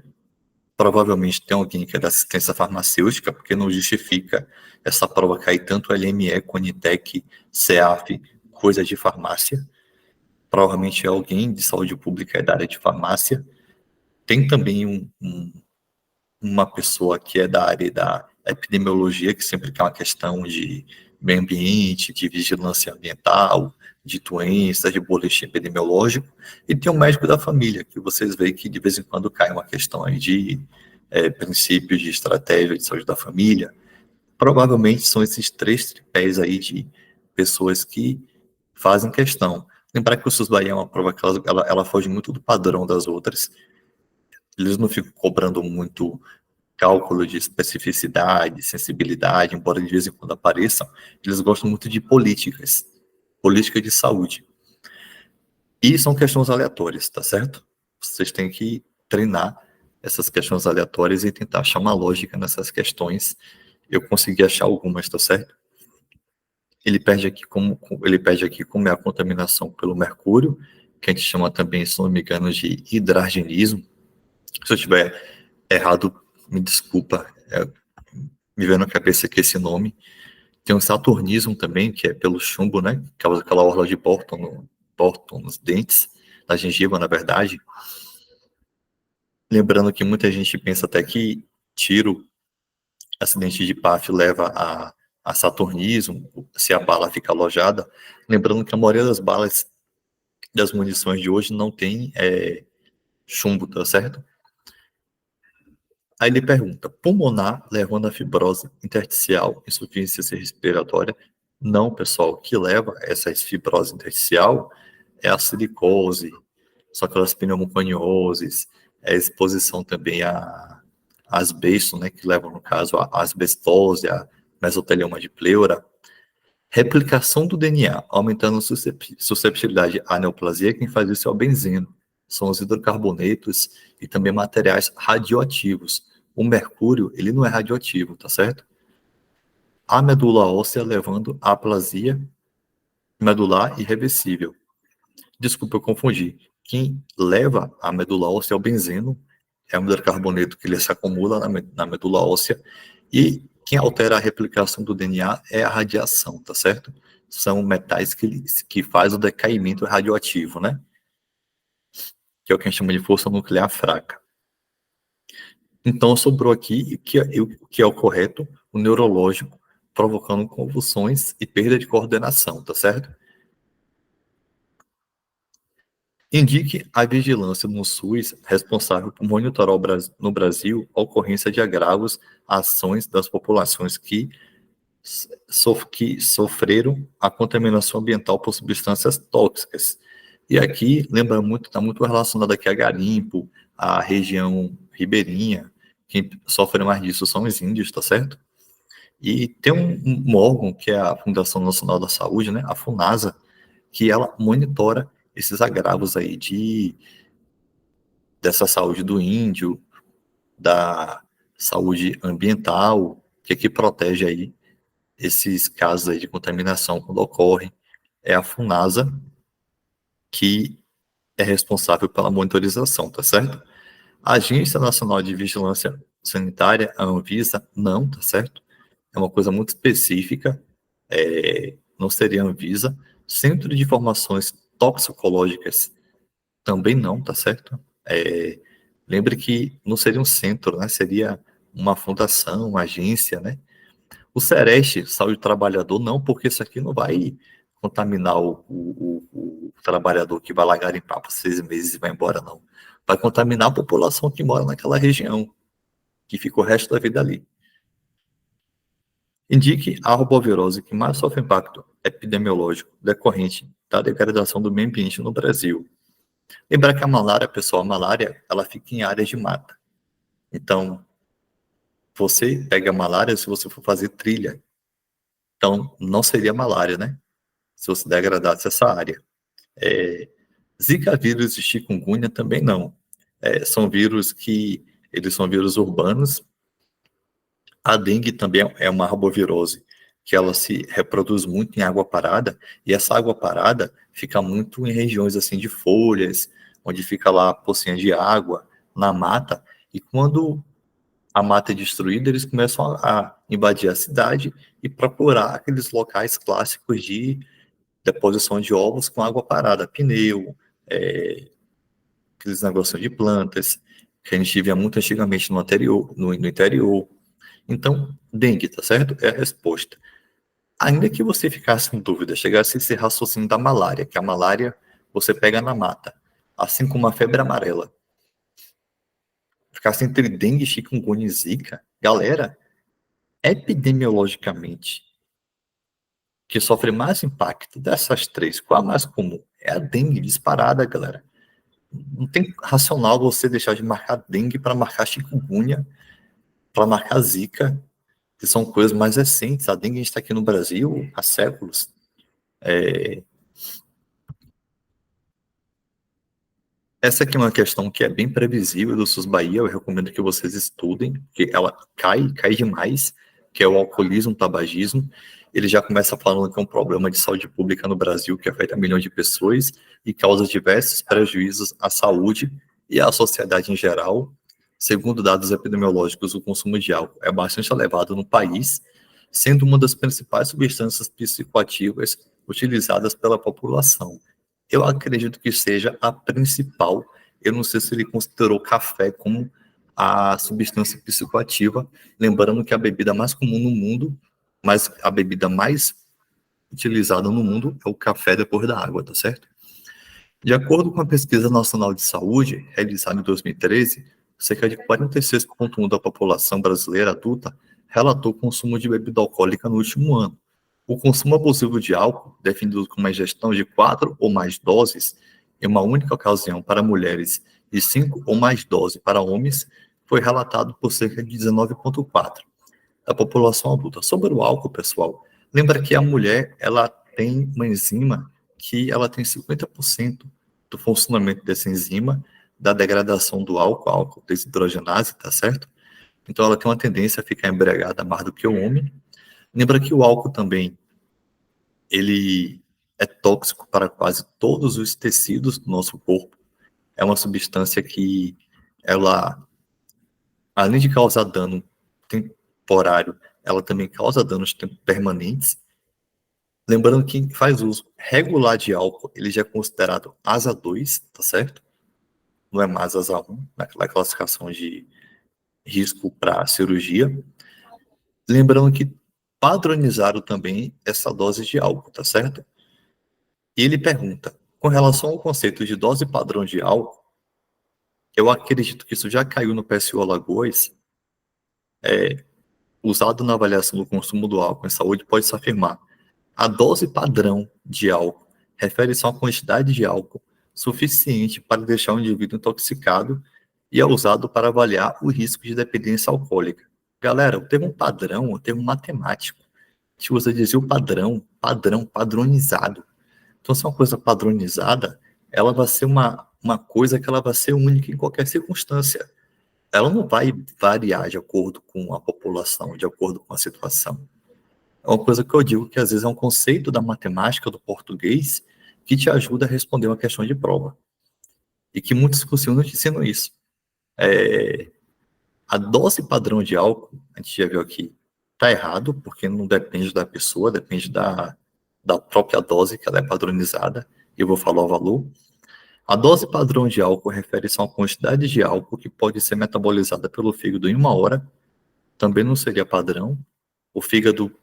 provavelmente tem alguém que é da assistência farmacêutica, porque não justifica essa prova cair tanto LME, Conitec, CEAF, coisa de farmácia. Provavelmente é alguém de saúde pública da área de farmácia. Tem também uma pessoa que é da área da epidemiologia, que sempre quer uma questão de meio ambiente, de vigilância ambiental, de doenças, de boletim epidemiológico, e tem um médico da família, que vocês veem que de vez em quando cai uma questão aí de princípios de estratégia de saúde da família. Provavelmente são esses 3 tripés aí de pessoas que fazem questão. Lembrar que o SUS Bahia é uma prova que ela foge muito do padrão das outras. Eles não ficam cobrando muito cálculo de especificidade, sensibilidade, embora de vez em quando apareçam, eles gostam muito de política de saúde. E são questões aleatórias, tá certo? Vocês têm que treinar essas questões aleatórias e tentar achar uma lógica nessas questões. Eu consegui achar algumas, tá certo? Ele pede aqui como é a contaminação pelo mercúrio, que a gente chama também, se não me engano, de hidrargenismo. Se eu estiver errado, me desculpa, me veio na cabeça aqui esse nome. Tem o saturnismo também, que é pelo chumbo, né? Que causa aquela orla de Borton nos dentes, na gengiva, na verdade. Lembrando que muita gente pensa até que tiro, acidente de PAF leva a saturnismo, se a bala fica alojada. Lembrando que a maioria das balas, das munições de hoje, não tem chumbo, tá certo? Aí ele pergunta, pulmonar levando a fibrose intersticial, insuficiência respiratória? Não, pessoal, o que leva a essa fibrose intersticial é a silicose, só aquelas pneumoconioses, é a exposição também a asbesto, né, que leva, no caso, a asbestose, a mesotelioma de pleura. Replicação do DNA, aumentando a susceptibilidade à neoplasia, quem faz isso é o benzeno. são os hidrocarbonetos e também materiais radioativos. O mercúrio, ele não é radioativo, tá certo? A medula óssea levando à aplasia medular irreversível. Desculpa, eu confundi. Quem leva a medula óssea é o benzeno, é um hidrocarboneto que ele se acumula na medula óssea, e quem altera a replicação do DNA é a radiação, tá certo? São metais que faz o decaimento radioativo, né? Que é o que a gente chama de força nuclear fraca. Então, sobrou aqui o que é o correto, o neurológico, provocando convulsões e perda de coordenação, tá certo? Indique a vigilância no SUS responsável por monitorar no Brasil a ocorrência de agravos às ações das populações que sofreram a contaminação ambiental por substâncias tóxicas. E aqui, lembra muito, está muito relacionado aqui a garimpo, a região ribeirinha, quem sofre mais disso são os índios, tá certo? E tem um órgão, que é a Fundação Nacional da Saúde, né, a FUNASA, que ela monitora esses agravos aí dessa saúde do índio, da saúde ambiental, que protege aí esses casos aí de contaminação quando ocorrem. É a FUNASA que é responsável pela monitorização, tá certo? A Agência Nacional de Vigilância Sanitária, a Anvisa, não, tá certo? É uma coisa muito específica, não seria a Anvisa. Centro de Informações Toxicológicas, também não, tá certo? Lembre que não seria um centro, né? Seria uma fundação, uma agência, né? O Sereste, Saúde do Trabalhador, não, porque isso aqui não vai contaminar o trabalhador que vai lá garimpar por 6 meses e vai embora, não. Vai contaminar a população que mora naquela região, que fica o resto da vida ali. Indique a arbovirose que mais sofre impacto epidemiológico decorrente da degradação do meio ambiente no Brasil. Lembrar que a malária, pessoal, a malária, ela fica em áreas de mata. Então, você pega a malária se você for fazer trilha. Então, não seria malária, né? Se você degradasse essa área. Zika vírus e chikungunya também não. São vírus eles são vírus urbanos. A dengue também é uma arbovirose, que ela se reproduz muito em água parada, e essa água parada fica muito em regiões assim de folhas, onde fica lá a pocinha de água, na mata, e quando a mata é destruída, eles começam a invadir a cidade e procurar aqueles locais clássicos de deposição de ovos com água parada, pneu, aqueles negócios de plantas, que a gente via muito antigamente no interior. Então, dengue, tá certo? É a resposta. Ainda que você ficasse em dúvida, chegasse a esse raciocínio da malária, que a malária você pega na mata, assim como a febre amarela, ficasse entre dengue, chikungunya e zika, galera, epidemiologicamente, que sofre mais impacto dessas três, qual a mais comum? É a dengue disparada, galera. Não tem racional você deixar de marcar dengue para marcar chikungunya, para marcar zika, que são coisas mais recentes. A dengue a gente está aqui no Brasil há séculos. Essa aqui é uma questão que é bem previsível do SUS Bahia, eu recomendo que vocês estudem, porque ela cai demais, que é o alcoolismo, o tabagismo. Ele já começa falando que é um problema de saúde pública no Brasil que afeta milhões de pessoas e causa diversos prejuízos à saúde e à sociedade em geral. Segundo dados epidemiológicos, o consumo de álcool é bastante elevado no país, sendo uma das principais substâncias psicoativas utilizadas pela população. Eu acredito que seja a principal. Eu não sei se ele considerou café como a substância psicoativa, lembrando que a bebida mais comum no mundo, mas a bebida mais utilizada no mundo é o café depois da água, tá certo? De acordo com a Pesquisa Nacional de Saúde, realizada em 2013, cerca de 46,1% da população brasileira adulta relatou consumo de bebida alcoólica no último ano. O consumo abusivo de álcool, definido como a ingestão de 4 ou mais doses em uma única ocasião para mulheres e 5 ou mais doses para homens, foi relatado por cerca de 19,4% da população adulta. Sobre o álcool, pessoal, lembra que a mulher ela tem uma enzima que ela tem 50% do funcionamento dessa enzima, da degradação do álcool desidrogenase, tá certo? Então ela tem uma tendência a ficar embriagada mais do que o homem. Lembra que o álcool também, ele é tóxico para quase todos os tecidos do nosso corpo. É uma substância que ela, além de causar dano temporário, ela também causa danos permanentes. Lembrando que quem faz uso regular de álcool, ele já é considerado ASA 2, tá certo? Não é mais ASA 1, naquela classificação de risco para cirurgia. Lembrando que padronizaram também essa dose de álcool, tá certo? E ele pergunta, com relação ao conceito de dose padrão de álcool, eu acredito que isso já caiu no PSU Alagoas, usado na avaliação do consumo do álcool em saúde, pode-se afirmar: a dose padrão de álcool refere-se a uma quantidade de álcool suficiente para deixar o indivíduo intoxicado e é usado para avaliar o risco de dependência alcoólica. Galera, o termo padrão é um termo matemático. Se você dizer o padronizado. Então, se é uma coisa padronizada, ela vai ser uma coisa que ela vai ser única em qualquer circunstância. Ela não vai variar de acordo com a população, de acordo com a situação. É uma coisa que eu digo que às vezes é um conceito da matemática, do português, que te ajuda a responder uma questão de prova. E que muitos cursinhos não te ensinam isso. A dose padrão de álcool, a gente já viu aqui, está errado, porque não depende da pessoa, depende da própria dose, que ela é padronizada, e eu vou falar o valor. A dose padrão de álcool refere-se a uma quantidade de álcool que pode ser metabolizada pelo fígado em 1 hora, também não seria padrão. O fígado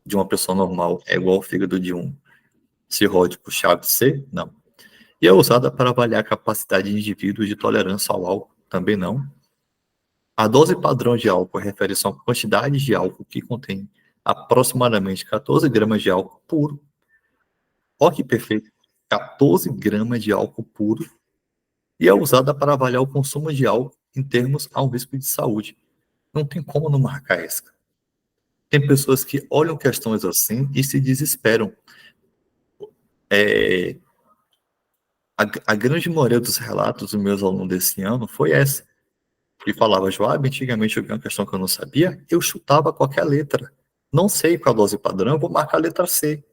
de uma pessoa normal é igual ao fígado de um cirrótico chave C? Não. E é usada para avaliar a capacidade de indivíduos de tolerância ao álcool? Também não. A dose padrão de álcool refere-se a uma quantidade de álcool que contém aproximadamente 14 gramas de álcool puro. Olha que perfeito! 14 gramas de álcool puro. E é usada para avaliar o consumo de álcool em termos ao risco de saúde. Não tem como não marcar essa. Tem pessoas que olham questões assim e se desesperam. A grande maioria dos relatos dos meus alunos desse ano foi essa. Que falava, Joab, antigamente eu vi uma questão que eu não sabia, eu chutava qualquer letra. Não sei qual a dose padrão, eu vou marcar a letra C,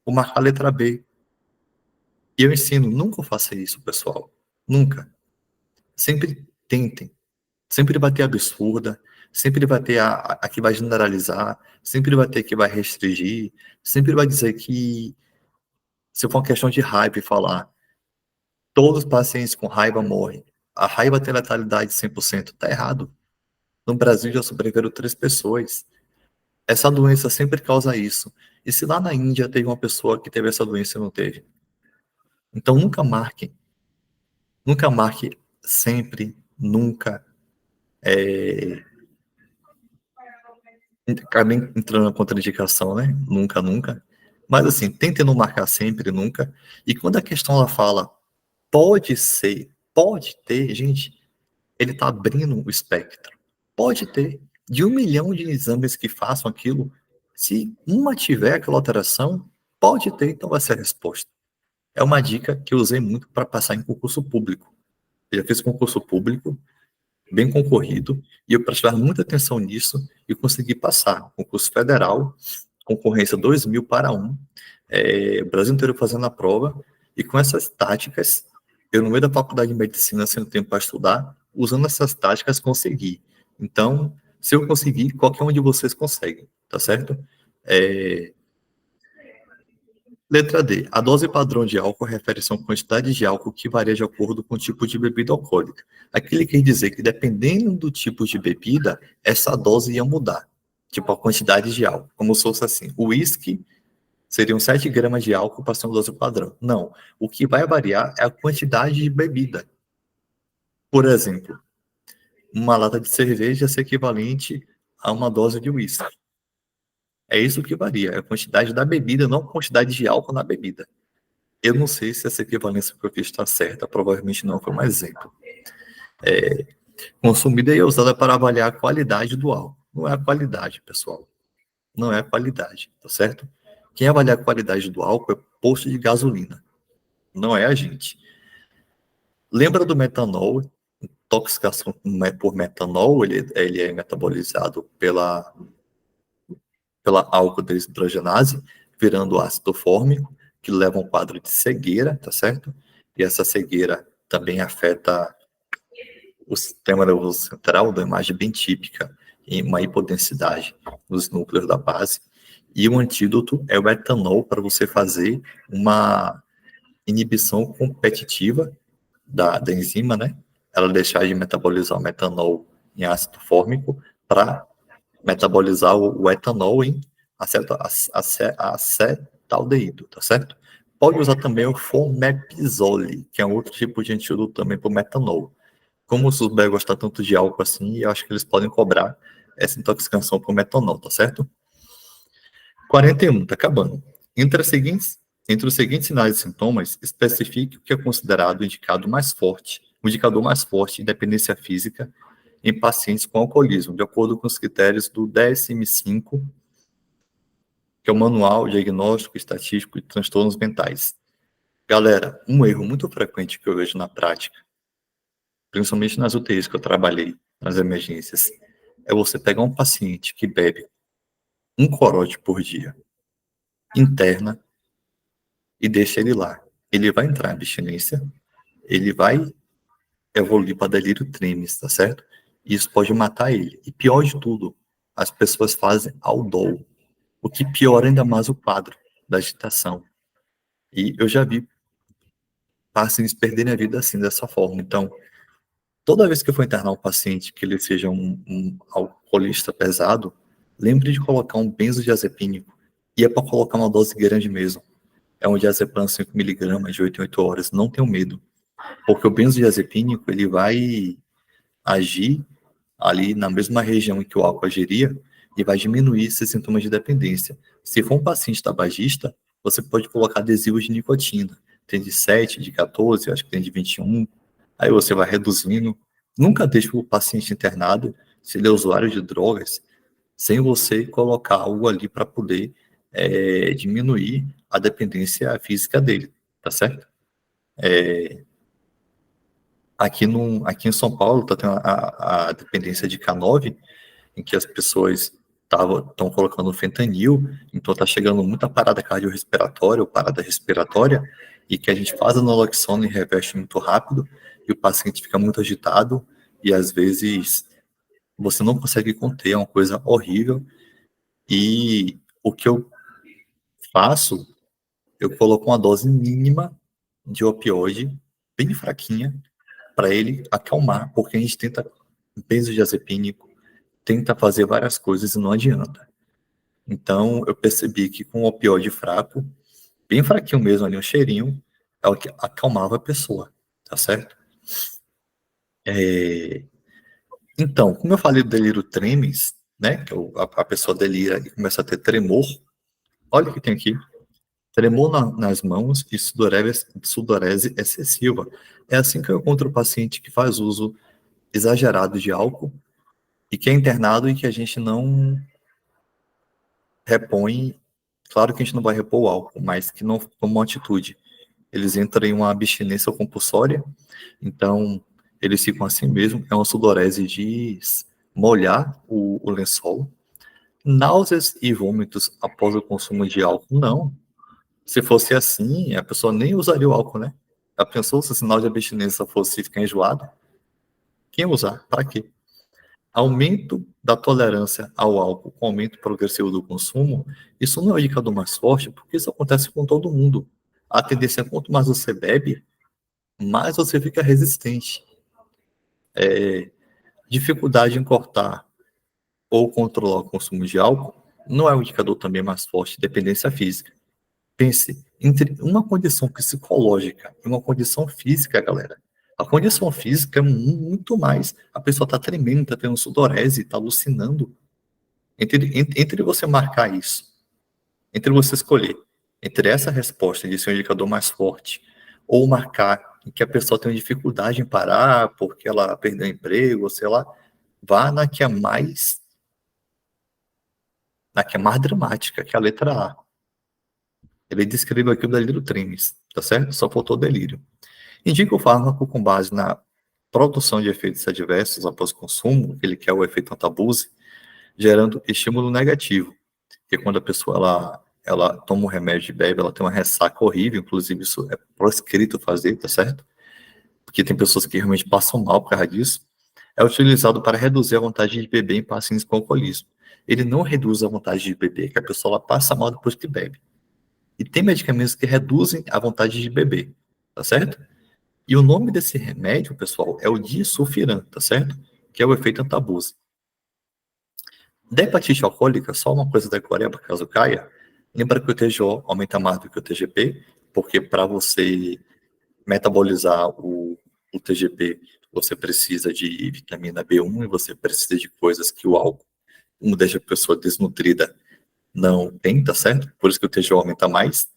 vou marcar a letra B. E eu ensino, nunca faça isso, pessoal. Nunca. Sempre tentem. Sempre vai ter absurda, sempre vai ter a que vai generalizar, sempre vai ter que vai restringir, sempre vai dizer que, se for uma questão de raiva e falar, todos os pacientes com raiva morrem, a raiva tem letalidade de 100%, tá errado. No Brasil já sobreviveram 3 pessoas. Essa doença sempre causa isso. E se lá na Índia teve uma pessoa que teve essa doença e não teve? Então nunca marque sempre, nunca, acabei entrando na contraindicação, né? Nunca, nunca. Mas assim, tente não marcar sempre, nunca. E quando a questão ela fala, pode ser, pode ter, gente, ele está abrindo o espectro. Pode ter. De 1 milhão de exames que façam aquilo, se uma tiver aquela alteração, pode ter, então vai ser a resposta. É uma dica que eu usei muito para passar em concurso público. Eu já fiz concurso público, bem concorrido, e eu prestava muita atenção nisso e consegui passar. Concurso federal, concorrência 2.000 para 1, o Brasil inteiro fazendo a prova, e com essas táticas, eu no meio da faculdade de medicina, sem tempo para estudar, usando essas táticas, consegui. Então, se eu conseguir, qualquer um de vocês consegue, tá certo? Letra D. A dose padrão de álcool refere-se a uma quantidade de álcool que varia de acordo com o tipo de bebida alcoólica. Aqui ele quer dizer que, dependendo do tipo de bebida, essa dose ia mudar. Tipo, a quantidade de álcool. Como se fosse assim, o uísque seriam 7 gramas de álcool para ser uma dose padrão. Não. O que vai variar é a quantidade de bebida. Por exemplo, uma lata de cerveja ser equivalente a uma dose de uísque. É isso que varia, é a quantidade da bebida, não a quantidade de álcool na bebida. Eu não sei se essa equivalência que eu fiz está certa, provavelmente não, foi um exemplo. Consumida e usada para avaliar a qualidade do álcool. Não é a qualidade, pessoal. Não é a qualidade, tá certo? Quem avalia a qualidade do álcool é posto de gasolina, não é a gente. Lembra do metanol? Intoxicação por metanol, ele é metabolizado pela álcool desidrogenase, virando ácido fórmico, que leva a um quadro de cegueira, tá certo? E essa cegueira também afeta o sistema nervoso central, da imagem bem típica, em uma hipodensidade nos núcleos da base. E o antídoto é o etanol para você fazer uma inibição competitiva da enzima, né? Ela deixar de metabolizar o metanol em ácido fórmico para metabolizar o etanol em acetaldeído, tá certo? Pode usar também o fomepizole, que é um outro tipo de antídoto também para o metanol. Como o SUSBER gosta tanto de álcool assim, eu acho que eles podem cobrar essa intoxicação por metanol, tá certo? 41, tá acabando. Entre os seguintes sinais e sintomas, especifique o que é considerado o indicador mais forte de dependência física em pacientes com alcoolismo, de acordo com os critérios do DSM-5, que é o Manual Diagnóstico Estatístico de Transtornos Mentais. Galera, um erro muito frequente que eu vejo na prática, principalmente nas UTIs que eu trabalhei, nas emergências, é você pegar um paciente que bebe um corote por dia, interna, e deixa ele lá. Ele vai entrar em abstinência, ele vai evoluir para delírio tremens, tá certo? E isso pode matar ele. E pior de tudo, as pessoas fazem aldol, o que piora ainda mais o quadro da agitação. E eu já vi pacientes perderem a vida assim, dessa forma. Então, toda vez que eu for internar um paciente que ele seja um alcoolista pesado, lembre de colocar um benzodiazepínico. E é para colocar uma dose grande mesmo. É um diazepam 5 miligramas de 8 em 8 horas. Não tenham medo. Porque o benzodiazepínico, ele vai agir ali na mesma região em que o álcool agiria e vai diminuir esses sintomas de dependência. Se for um paciente tabagista, você pode colocar adesivos de nicotina. Tem de 7, de 14, acho que tem de 21. Aí você vai reduzindo. Nunca deixe o paciente internado, se ele é usuário de drogas, sem você colocar algo ali para poder diminuir a dependência física dele, tá certo? Aqui em São Paulo está tendo a dependência de K9, em que as pessoas estão colocando fentanil, então está chegando muita parada cardiorrespiratória ou parada respiratória, e que a gente faz a naloxona e reveste muito rápido, e o paciente fica muito agitado, e às vezes você não consegue conter, é uma coisa horrível. E o que eu faço, eu coloco uma dose mínima de opioide, bem fraquinha, para ele acalmar, porque a gente tenta benzodiazepínico, tenta fazer várias coisas e não adianta. Então, eu percebi que com o opioide fraco, bem fraquinho mesmo ali, um cheirinho, é o que acalmava a pessoa, tá certo? Então, como eu falei do delírio tremens, né, que a pessoa delira e começa a ter tremor, olha o que tem aqui, tremor nas mãos e sudorese excessiva. É assim que eu encontro o paciente que faz uso exagerado de álcool e que é internado e que a gente não repõe. Claro que a gente não vai repor o álcool, mas que não toma uma atitude. Eles entram em uma abstinência compulsória, então eles ficam assim mesmo. É uma sudorese de molhar o lençol. Náuseas e vômitos após o consumo de álcool, não. Se fosse assim, a pessoa nem usaria o álcool, né? Já pensou se o sinal de abstinência fosse ficar enjoado? Quem usar? Para quê? Aumento da tolerância ao álcool com aumento progressivo do consumo, isso não é o indicador mais forte, porque isso acontece com todo mundo. A tendência é quanto mais você bebe, mais você fica resistente. Dificuldade em cortar ou controlar o consumo de álcool não é um indicador também mais forte de dependência física. Pense, entre uma condição psicológica e uma condição física, galera. A condição física é muito mais. A pessoa está tremendo, está tendo sudorese, está alucinando. Entre você marcar isso, entre você escolher, entre essa resposta de ser um indicador mais forte, ou marcar em que a pessoa tem dificuldade em parar porque ela perdeu o emprego, ou sei lá, vá na que é mais dramática, que é a letra A. Ele descreveu aqui o delírio tremens, tá certo? Só faltou delírio. Indica o fármaco com base na produção de efeitos adversos após consumo, ele quer o efeito antabuse, gerando estímulo negativo, que quando a pessoa ela toma um remédio e bebe, ela tem uma ressaca horrível, inclusive isso é proscrito fazer, tá certo? Porque tem pessoas que realmente passam mal por causa disso. É utilizado para reduzir a vontade de beber em pacientes com alcoolismo. Ele não reduz a vontade de beber, que a pessoa ela passa mal depois que bebe. E tem medicamentos que reduzem a vontade de beber, tá certo? E o nome desse remédio, pessoal, é o disulfiram, tá certo? Que é o efeito antabuse. Da hepatite alcoólica, só uma coisa da decoreba, caso caia, lembra que o TGO aumenta mais do que o TGP, porque para você metabolizar o TGP, você precisa de vitamina B1 e você precisa de coisas que o álcool, como deixa a pessoa desnutrida, não tem, tá certo? Por isso que o TGO aumenta mais.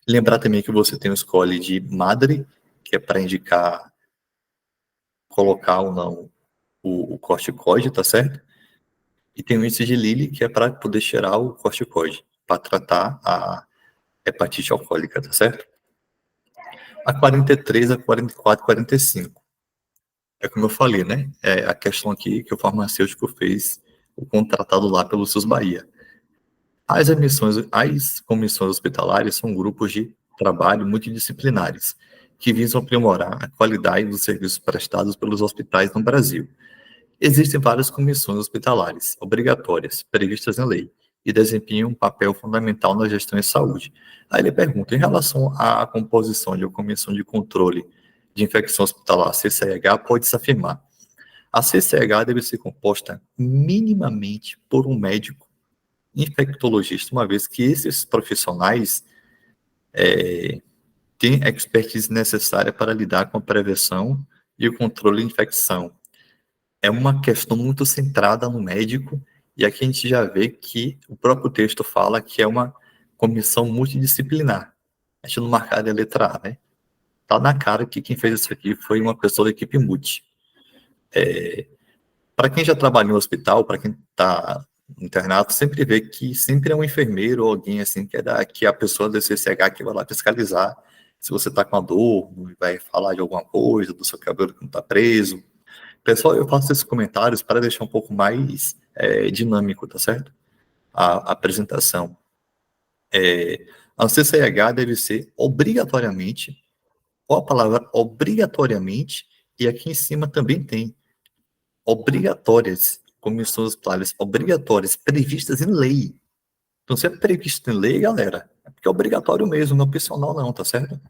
Lembrar também que você tem o score de Madre, que é para indicar colocar ou não o corticoide, tá certo? E tem o índice de Lilly, que é para poder cheirar o corticoide, para tratar a hepatite alcoólica, tá certo? A 43, a 44, 45. É como eu falei, né? É a questão aqui que o farmacêutico fez o contratado lá pelo SUS Bahia. As comissões hospitalares são grupos de trabalho multidisciplinares que visam aprimorar a qualidade dos serviços prestados pelos hospitais no Brasil. Existem várias comissões hospitalares obrigatórias, previstas em lei, e desempenham um papel fundamental na gestão de saúde. Aí ele pergunta, em relação à composição de uma comissão de controle de infecção hospitalar, CCH, pode-se afirmar. A CCH deve ser composta minimamente por um médico infectologista, uma vez que esses profissionais têm expertise necessária para lidar com a prevenção e o controle de infecção. É uma questão muito centrada no médico, e aqui a gente já vê que o próprio texto fala que é uma comissão multidisciplinar. A gente não marcada a letra A, né? Tá na cara que quem fez isso aqui foi uma pessoa da equipe multi. Para quem já trabalha no hospital, para quem está internado, sempre vê que sempre é um enfermeiro ou alguém assim que é a pessoa do CCH que vai lá fiscalizar se você está com a dor, vai falar de alguma coisa, do seu cabelo que não está preso. Pessoal, eu faço esses comentários para deixar um pouco mais dinâmico, tá certo? A apresentação. A CCH deve ser obrigatoriamente, ou a palavra obrigatoriamente, e aqui em cima também tem obrigatórias, comissões hospitalares obrigatórias, previstas em lei. Então, se é previsto em lei, galera, é porque é obrigatório mesmo, não é opcional não, tá certo?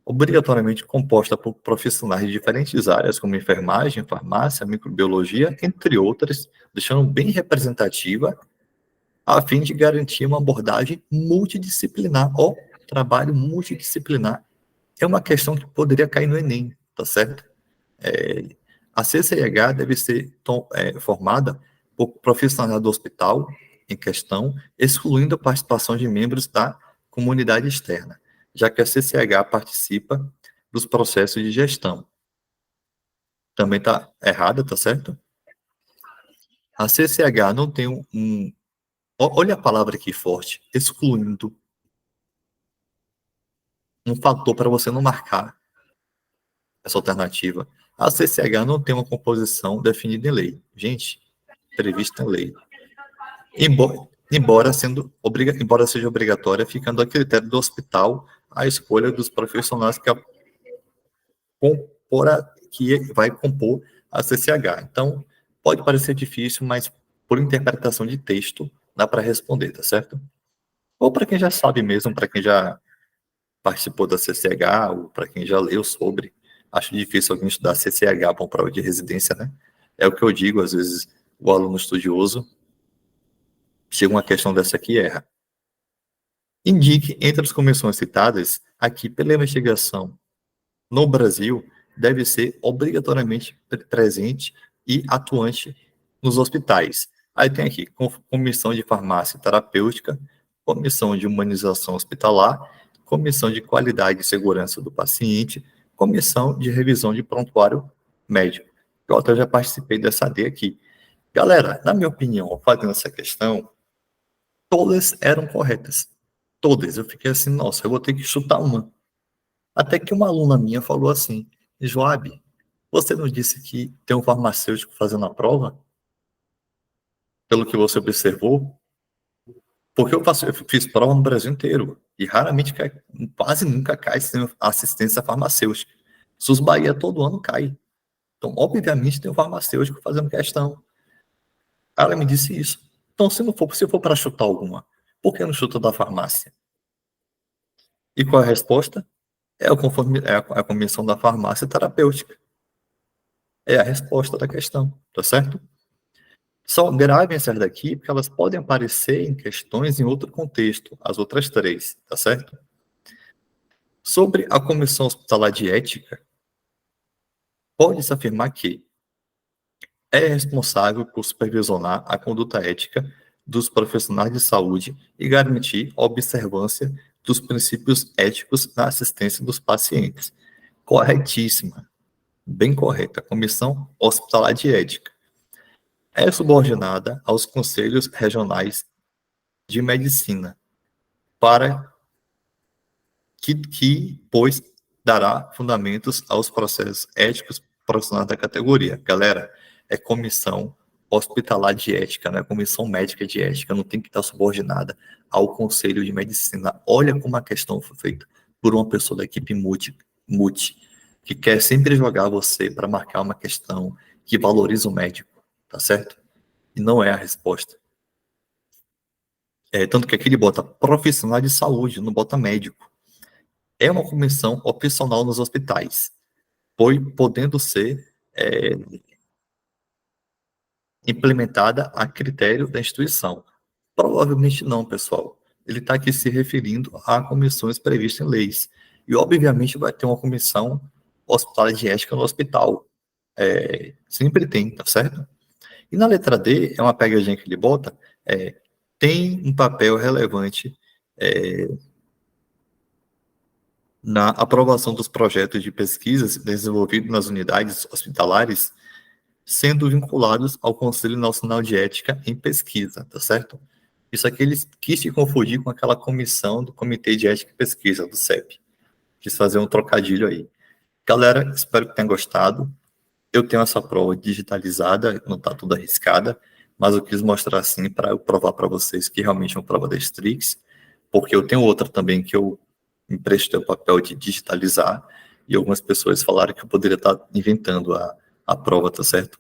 Obrigatoriamente composta por profissionais de diferentes áreas, como enfermagem, farmácia, microbiologia, entre outras, deixando bem representativa, a fim de garantir uma abordagem multidisciplinar, ou trabalho multidisciplinar. É uma questão que poderia cair no Enem, tá certo? A CCH deve ser formada por profissionais do hospital em questão, excluindo a participação de membros da comunidade externa, já que a CCH participa dos processos de gestão. Também está errada, tá certo? A CCH não tem olha a palavra aqui forte, excluindo um fator para você não marcar essa alternativa. A CCH não tem uma composição definida em lei. Gente, prevista em lei. Embora seja obrigatória, ficando a critério do hospital a escolha dos profissionais que vai compor a CCH. Então, pode parecer difícil, mas por interpretação de texto, dá para responder, tá certo? Ou para quem já sabe mesmo, para quem já participou da CCH, ou para quem já leu sobre, acho difícil alguém estudar CCH para uma prova de residência, né? É o que eu digo, às vezes o aluno estudioso chega uma questão dessa aqui e erra. Indique entre as comissões citadas aqui pela investigação no Brasil deve ser obrigatoriamente presente e atuante nos hospitais. Aí tem aqui comissão de farmácia terapêutica, comissão de humanização hospitalar, comissão de qualidade e segurança do paciente, comissão de revisão de prontuário médico. Eu já participei dessa D aqui. Galera, na minha opinião, fazendo essa questão, todas eram corretas. Todas. Eu fiquei assim, nossa, eu vou ter que chutar uma. Até que uma aluna minha falou assim, Joab, você não disse que tem um farmacêutico fazendo a prova? Pelo que você observou? Porque eu fiz prova no Brasil inteiro e raramente cai, quase nunca cai sem assistência farmacêutica. SUS Bahia todo ano cai. Então, obviamente, tem um farmacêutico fazendo questão. Ela me disse isso. Então, se for para chutar alguma, por que não chuta da farmácia? E qual é a resposta? É a comissão da farmácia terapêutica. É a resposta da questão, tá certo? Só gravem essas daqui, porque elas podem aparecer em questões em outro contexto, as outras três, tá certo? Sobre a comissão hospitalar de ética, pode-se afirmar que é responsável por supervisionar a conduta ética dos profissionais de saúde e garantir a observância dos princípios éticos na assistência dos pacientes. Corretíssima, bem correta. A comissão hospitalar de ética é subordinada aos conselhos regionais de medicina, para pois, dará fundamentos aos processos éticos profissionais da categoria. Galera, é comissão hospitalar de ética, não é comissão médica de ética, não tem que estar subordinada ao conselho de medicina. Olha como a questão foi feita por uma pessoa da equipe multi que quer sempre jogar você para marcar uma questão que valoriza o médico, tá certo? E não é a resposta. Tanto que aqui ele bota profissional de saúde, não bota médico. É uma comissão opcional nos hospitais, podendo ser implementada a critério da instituição. Provavelmente não, pessoal. Ele está aqui se referindo a comissões previstas em leis. E, obviamente, vai ter uma comissão hospitalar de ética no hospital. Sempre tem, tá certo? E na letra D, é uma pegadinha que ele bota, tem um papel relevante na aprovação dos projetos de pesquisas desenvolvidos nas unidades hospitalares, sendo vinculados ao Conselho Nacional de Ética em Pesquisa, tá certo? Isso aqui ele quis se confundir com aquela comissão do Comitê de Ética e Pesquisa, do CEP. Quis fazer um trocadilho aí. Galera, espero que tenham gostado. Eu tenho essa prova digitalizada, não está tudo arriscada, mas eu quis mostrar assim para eu provar para vocês que realmente é uma prova da Strix, porque eu tenho outra também que eu emprestei o papel de digitalizar, e algumas pessoas falaram que eu poderia estar inventando a prova, tá certo?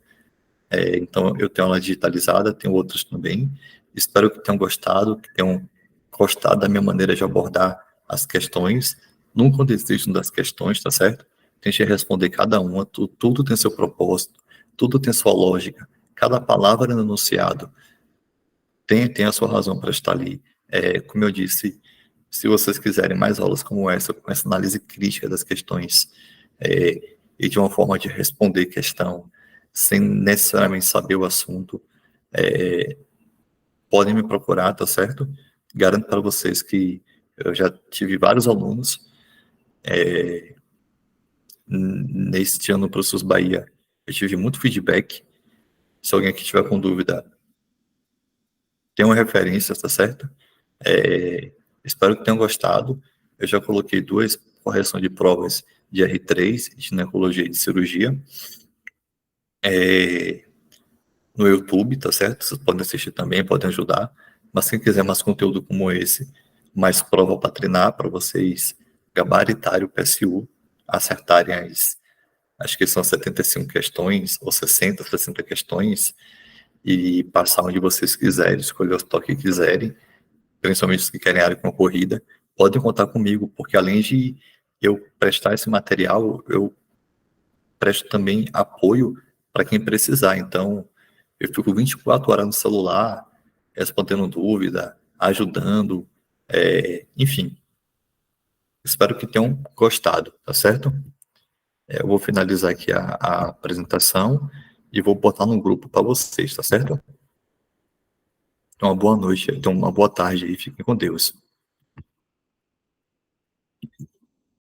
Então, eu tenho ela digitalizada, tenho outras também. Espero que tenham gostado, que tenham gostado da minha maneira de abordar as questões. Nunca desistam das questões, tá certo? Tente responder cada uma, tudo tem seu propósito, tudo tem sua lógica. Cada palavra no enunciado tem a sua razão para estar ali. Como eu disse, se vocês quiserem mais aulas como essa, com essa análise crítica das questões, e de uma forma de responder questão, sem necessariamente saber o assunto, podem me procurar, tá certo? Garanto para vocês que eu já tive vários alunos, neste ano para o SUS Bahia, eu tive muito feedback. Se alguém aqui tiver com dúvida, tem uma referência, tá certo? Espero que tenham gostado. Eu já coloquei 2 correções de provas de R3, de ginecologia e de cirurgia, no YouTube, tá certo? Vocês podem assistir também, podem ajudar. Mas quem quiser mais conteúdo como esse, mais prova para treinar, para vocês gabaritarem o PSU, acertarem acho que são 75 questões, ou 60 questões, e passar onde vocês quiserem, escolher os toques que quiserem, principalmente os que querem área concorrida, podem contar comigo, porque além de eu prestar esse material, eu presto também apoio para quem precisar. Então, eu fico 24 horas no celular, respondendo dúvida, ajudando, enfim. Espero que tenham gostado, tá certo? Eu vou finalizar aqui a apresentação e vou botar no grupo para vocês, tá certo? Então, uma boa noite, então uma boa tarde aí, fiquem com Deus.